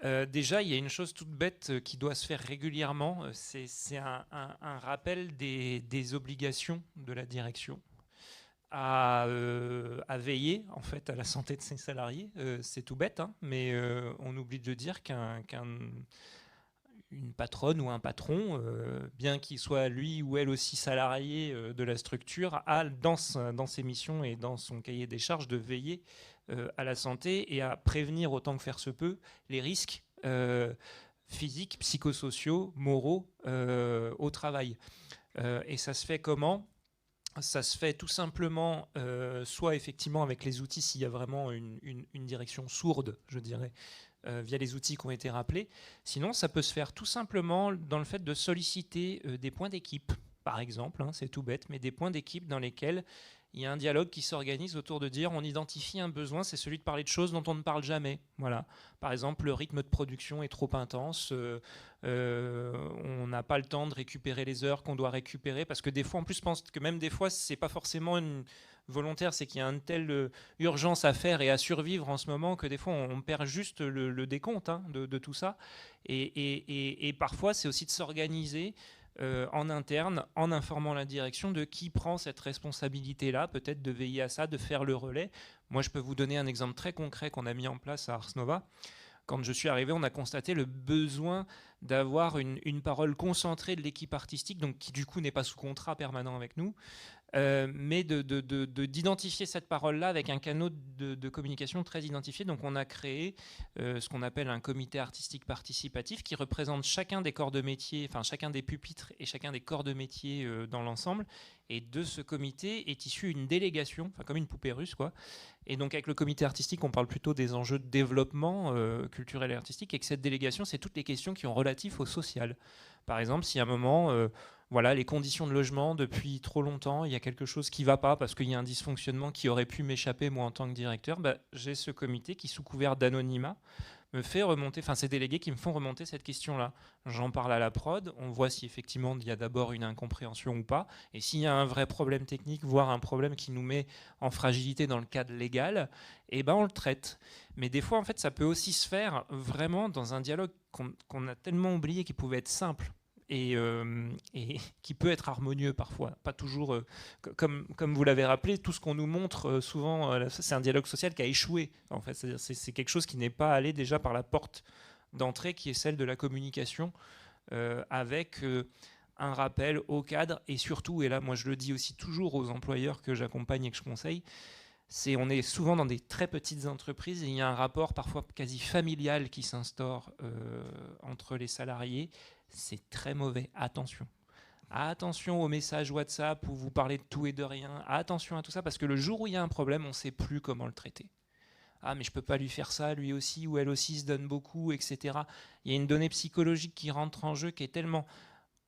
Déjà, il y a une chose toute bête qui doit se faire régulièrement, c'est un rappel des obligations de la direction à veiller en fait à la santé de ses salariés. C'est tout bête, hein, mais on oublie de dire qu'une patronne ou un patron, bien qu'il soit lui ou elle aussi salarié de la structure, a dans ses missions et dans son cahier des charges de veiller à la santé et à prévenir autant que faire se peut les risques physiques, psychosociaux, moraux au travail. Et ça se fait comment ? Ça se fait tout simplement, soit effectivement avec les outils, s'il y a vraiment une direction sourde, je dirais, via les outils qui ont été rappelés. Sinon, ça peut se faire tout simplement dans le fait de solliciter des points d'équipe, par exemple, hein, c'est tout bête, mais des points d'équipe dans lesquels il y a un dialogue qui s'organise autour de dire on identifie un besoin, c'est celui de parler de choses dont on ne parle jamais. Voilà. Par exemple, le rythme de production est trop intense, on n'a pas le temps de récupérer les heures qu'on doit récupérer, parce que des fois, en plus, je pense que même des fois, c'est pas forcément volontaire, c'est qu'il y a une telle urgence à faire et à survivre en ce moment que des fois, on perd juste le décompte hein, de tout ça. Et parfois, c'est aussi de s'organiser en interne, en informant la direction de qui prend cette responsabilité-là, peut-être de veiller à ça, de faire le relais. Moi, je peux vous donner un exemple très concret qu'on a mis en place à Ars Nova. Quand je suis arrivé, on a constaté le besoin d'avoir une parole concentrée de l'équipe artistique, donc qui du coup n'est pas sous contrat permanent avec nous, mais d'identifier cette parole-là avec un canal de communication très identifié. Donc on a créé ce qu'on appelle un comité artistique participatif qui représente chacun des corps de métier, enfin chacun des pupitres et chacun des corps de métier dans l'ensemble. Et de ce comité est issue une délégation, enfin comme une poupée russe, quoi. Et donc avec le comité artistique, on parle plutôt des enjeux de développement culturel et artistique, et que cette délégation, c'est toutes les questions qui ont relatif au social. Par exemple, si à un moment, voilà, les conditions de logement, depuis trop longtemps, il y a quelque chose qui ne va pas parce qu'il y a un dysfonctionnement qui aurait pu m'échapper, moi, en tant que directeur, j'ai ce comité qui, sous couvert d'anonymat, me fait remonter, enfin ces délégués qui me font remonter cette question-là. J'en parle à la prod, on voit si effectivement il y a d'abord une incompréhension ou pas, et s'il y a un vrai problème technique, voire un problème qui nous met en fragilité dans le cadre légal, on le traite. Mais des fois, en fait, ça peut aussi se faire vraiment dans un dialogue qu'on a tellement oublié qui pouvait être simple. Et qui peut être harmonieux parfois, pas toujours, comme vous l'avez rappelé, tout ce qu'on nous montre souvent, c'est un dialogue social qui a échoué, en fait. C'est-à-dire c'est quelque chose qui n'est pas allé déjà par la porte d'entrée, qui est celle de la communication, avec un rappel au cadre, et surtout, et là moi je le dis aussi toujours aux employeurs que j'accompagne et que je conseille, on est souvent dans des très petites entreprises et il y a un rapport parfois quasi familial qui s'instaure entre les salariés. C'est très mauvais, attention. Attention aux messages WhatsApp où vous parlez de tout et de rien. Attention à tout ça, parce que le jour où il y a un problème, on ne sait plus comment le traiter. Ah, mais je ne peux pas lui faire ça, lui aussi, ou elle aussi se donne beaucoup, etc. Il y a une donnée psychologique qui rentre en jeu qui est tellement...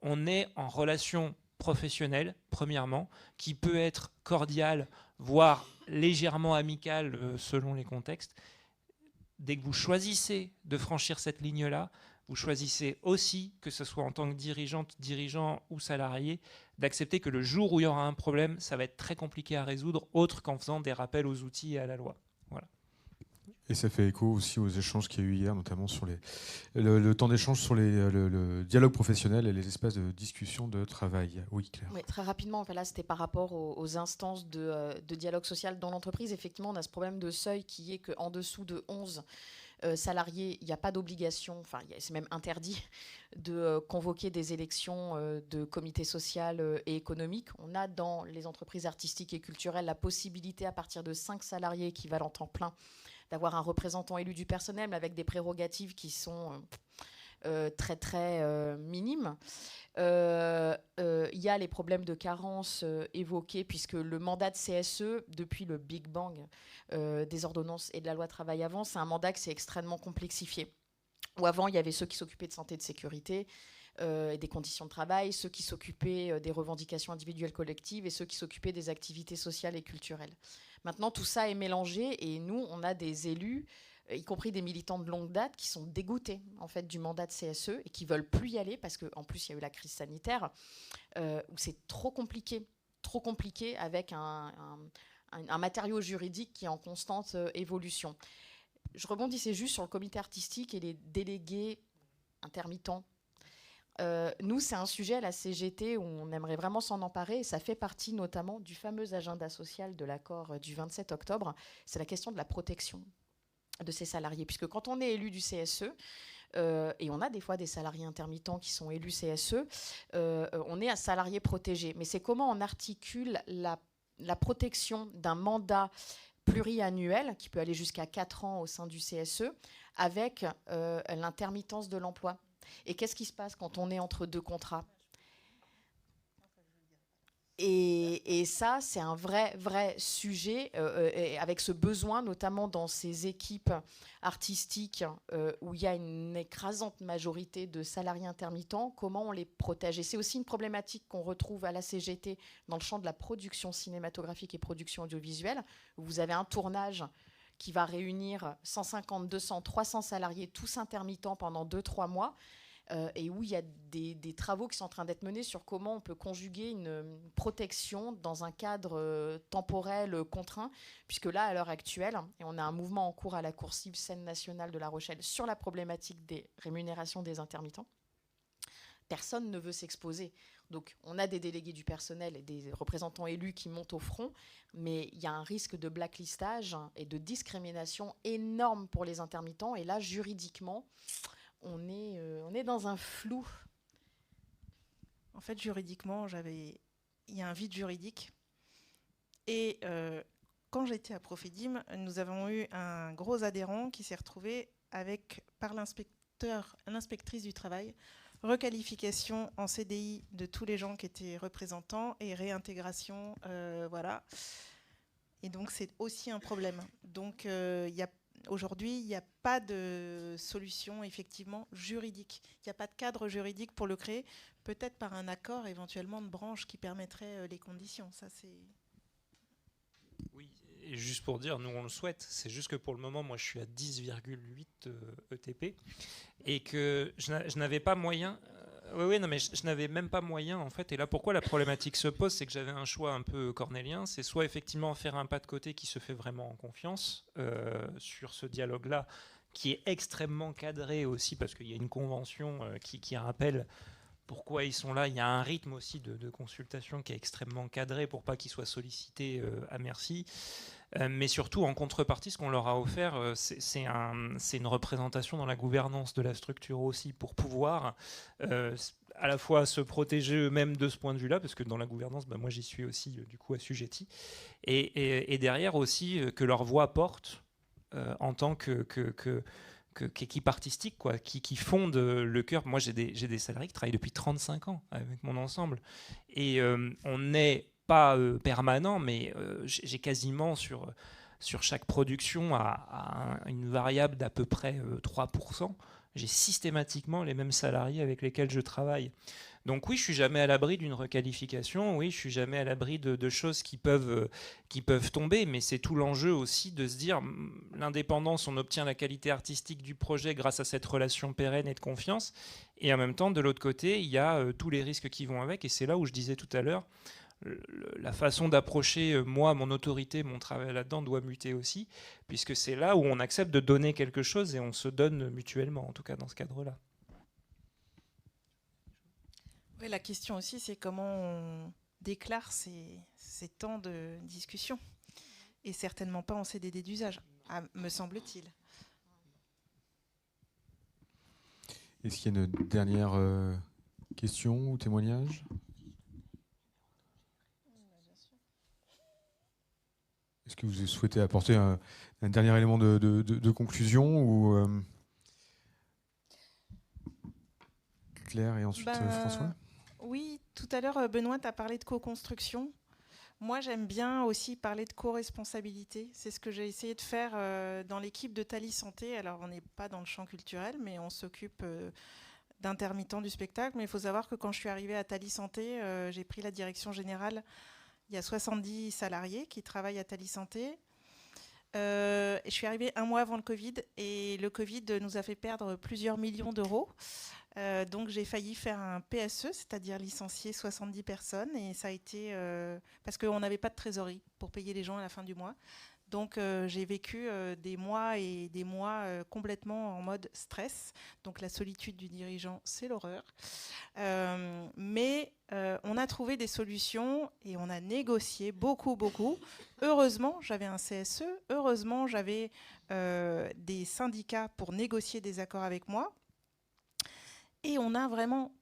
On est en relation professionnelle, premièrement, qui peut être cordiale, voire légèrement amicale selon les contextes. Dès que vous choisissez de franchir cette ligne-là, vous choisissez aussi, que ce soit en tant que dirigeant ou salarié, d'accepter que le jour où il y aura un problème, ça va être très compliqué à résoudre, autre qu'en faisant des rappels aux outils et à la loi. Voilà. Et ça fait écho aussi aux échanges qu'il y a eu hier, notamment sur le temps d'échange sur le dialogue professionnel et les espaces de discussion de travail. Oui, Claire. Oui, très rapidement, là, c'était par rapport aux instances de dialogue social dans l'entreprise. Effectivement, on a ce problème de seuil qui est qu'en dessous de 11 salariés, il n'y a pas d'obligation, enfin, c'est même interdit de convoquer des élections de comité social et économique. On a dans les entreprises artistiques et culturelles la possibilité, à partir de 5 salariés équivalents temps plein, d'avoir un représentant élu du personnel, mais avec des prérogatives qui sont très, très minimes. Il y a les problèmes de carence évoqués, puisque le mandat de CSE, depuis le Big Bang des ordonnances et de la loi travail avant, c'est un mandat qui s'est extrêmement complexifié. Où avant, il y avait ceux qui s'occupaient de santé et de sécurité, et des conditions de travail, ceux qui s'occupaient des revendications individuelles collectives et ceux qui s'occupaient des activités sociales et culturelles. Maintenant, tout ça est mélangé et nous, on a des élus, y compris des militants de longue date, qui sont dégoûtés en fait, du mandat de CSE et qui ne veulent plus y aller parce qu'en plus, il y a eu la crise sanitaire où c'est trop compliqué avec un matériau juridique qui est en constante évolution. Je rebondissais juste sur le comité artistique et les délégués intermittents. Nous, c'est un sujet à la CGT où on aimerait vraiment s'en emparer et ça fait partie notamment du fameux agenda social de l'accord du 27 octobre. C'est la question de la protection de ces salariés. Puisque quand on est élu du CSE, et on a des fois des salariés intermittents qui sont élus CSE, on est un salarié protégé. Mais c'est comment on articule la protection d'un mandat pluriannuel, qui peut aller jusqu'à 4 ans au sein du CSE, avec l'intermittence de l'emploi. Et qu'est-ce qui se passe quand on est entre 2 contrats ? Et ça, c'est un vrai sujet, avec ce besoin, notamment dans ces équipes artistiques où il y a une écrasante majorité de salariés intermittents, comment on les protège. Et c'est aussi une problématique qu'on retrouve à la CGT dans le champ de la production cinématographique et production audiovisuelle, où vous avez un tournage qui va réunir 150, 200, 300 salariés, tous intermittents pendant 2-3 mois, et où il y a des travaux qui sont en train d'être menés sur comment on peut conjuguer une protection dans un cadre temporel contraint, puisque là, à l'heure actuelle, et on a un mouvement en cours à la Cour civile scène nationale de La Rochelle sur la problématique des rémunérations des intermittents, personne ne veut s'exposer. Donc, on a des délégués du personnel et des représentants élus qui montent au front, mais il y a un risque de blacklistage et de discrimination énorme pour les intermittents. Et là, juridiquement, on est dans un flou. En fait, juridiquement, il y a un vide juridique. Et quand j'étais à Profedim, nous avons eu un gros adhérent qui s'est retrouvé par l'inspectrice du travail, requalification en CDI de tous les gens qui étaient représentants et réintégration, voilà. Et donc, c'est aussi un problème. Donc, aujourd'hui, il n'y a pas de solution effectivement juridique. Il n'y a pas de cadre juridique pour le créer. Peut-être par un accord éventuellement de branche qui permettrait les conditions. Ça, c'est... Oui, et juste pour dire, nous on le souhaite. C'est juste que pour le moment, moi je suis à 10,8 ETP et que je n'avais pas moyen... Oui, non, mais je n'avais même pas moyen, en fait. Et là, pourquoi la problématique se pose, c'est que j'avais un choix un peu cornélien. C'est soit, effectivement, faire un pas de côté qui se fait vraiment en confiance sur ce dialogue-là, qui est extrêmement cadré aussi, parce qu'il y a une convention qui rappelle pourquoi ils sont là. Il y a un rythme aussi de consultation qui est extrêmement cadré pour pas qu'ils soient sollicités à merci. Mais surtout, en contrepartie, ce qu'on leur a offert, c'est une représentation dans la gouvernance de la structure aussi, pour pouvoir à la fois se protéger eux-mêmes de ce point de vue-là, parce que dans la gouvernance, moi j'y suis aussi du coup assujetti, et derrière aussi que leur voix porte en tant qu'équipe artistique, quoi, qui fonde le cœur. Moi j'ai des salariés qui travaillent depuis 35 ans avec mon ensemble, et on n'est pas permanent, mais j'ai quasiment sur chaque production à une variable d'à peu près 3%. J'ai systématiquement les mêmes salariés avec lesquels je travaille. Donc oui, je suis jamais à l'abri d'une requalification, oui, je suis jamais à l'abri de choses qui peuvent tomber, mais c'est tout l'enjeu aussi de se dire, l'indépendance, on obtient la qualité artistique du projet grâce à cette relation pérenne et de confiance, et en même temps, de l'autre côté, il y a tous les risques qui vont avec, et c'est là où je disais tout à l'heure, la façon d'approcher, moi, mon autorité, mon travail là-dedans doit muter aussi, puisque c'est là où on accepte de donner quelque chose et on se donne mutuellement, en tout cas dans ce cadre-là. Oui, la question aussi, c'est comment on déclare ces temps de discussion. Et certainement pas en CDD d'usage, me semble-t-il. Est-ce qu'il y a une dernière question ou témoignage ? Est-ce que vous souhaitez apporter un dernier élément de conclusion ou Claire et ensuite François ? Oui, tout à l'heure, Benoît, tu as parlé de co-construction. Moi, j'aime bien aussi parler de co-responsabilité. C'est ce que j'ai essayé de faire dans l'équipe de Thalie Santé. Alors, on n'est pas dans le champ culturel, mais on s'occupe d'intermittents du spectacle. Mais il faut savoir que quand je suis arrivée à Thalie Santé, j'ai pris la direction générale. Il y a 70 salariés qui travaillent à Thalie Santé. Je suis arrivée 1 mois avant le Covid et le Covid nous a fait perdre plusieurs millions d'euros. Donc j'ai failli faire un PSE, c'est-à-dire licencier 70 personnes. Et ça a été parce qu'on n'avait pas de trésorerie pour payer les gens à la fin du mois. Donc j'ai vécu des mois et des mois complètement en mode stress. Donc la solitude du dirigeant, c'est l'horreur. Mais on a trouvé des solutions et on a négocié beaucoup. Heureusement, j'avais un CSE. Heureusement, j'avais des syndicats pour négocier des accords avec moi. Et on a vraiment...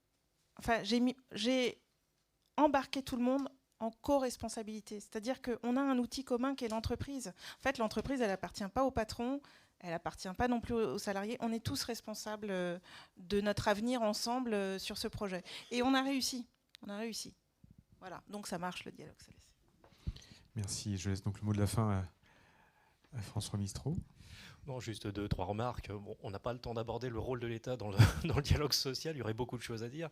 Enfin, j'ai embarqué tout le monde en co-responsabilité. C'est-à-dire qu'on a un outil commun qui est l'entreprise. En fait, l'entreprise, elle n'appartient pas au patron, elle n'appartient pas non plus aux salariés. On est tous responsables de notre avenir ensemble sur ce projet. Et on a réussi. Voilà, donc ça marche, le dialogue. Merci. Je laisse donc le mot de la fin à François Mistreau. Non, juste 2-3 remarques. Bon, on n'a pas le temps d'aborder le rôle de l'État dans le dialogue social, il y aurait beaucoup de choses à dire,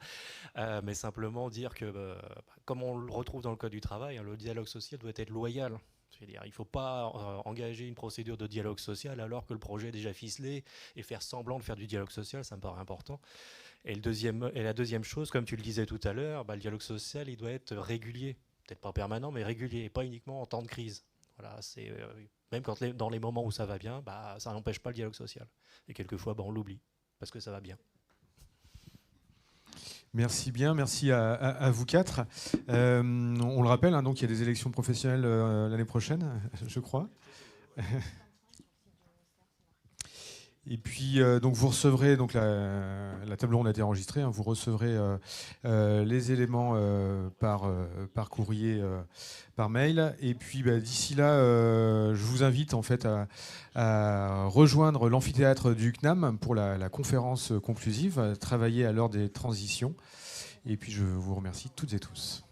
mais simplement dire que, comme on le retrouve dans le Code du travail, le dialogue social doit être loyal. C'est-à-dire, il ne faut pas engager une procédure de dialogue social alors que le projet est déjà ficelé et faire semblant de faire du dialogue social, ça me paraît important. Et la deuxième chose, comme tu le disais tout à l'heure, le dialogue social, il doit être régulier. Peut-être pas permanent, mais régulier, et pas uniquement en temps de crise. Voilà, c'est... Même dans les moments où ça va bien, ça n'empêche pas le dialogue social. Et quelquefois, on l'oublie, parce que ça va bien. Merci bien, merci à vous quatre. On le rappelle, donc il y a des élections professionnelles l'année prochaine, je crois. Et puis, donc vous recevrez, donc la table ronde a été enregistrée, vous recevrez les éléments par courrier, par mail. Et puis d'ici là, je vous invite en fait à rejoindre l'amphithéâtre du CNAM pour la conférence conclusive, travailler à l'heure des transitions. Et puis je vous remercie toutes et tous.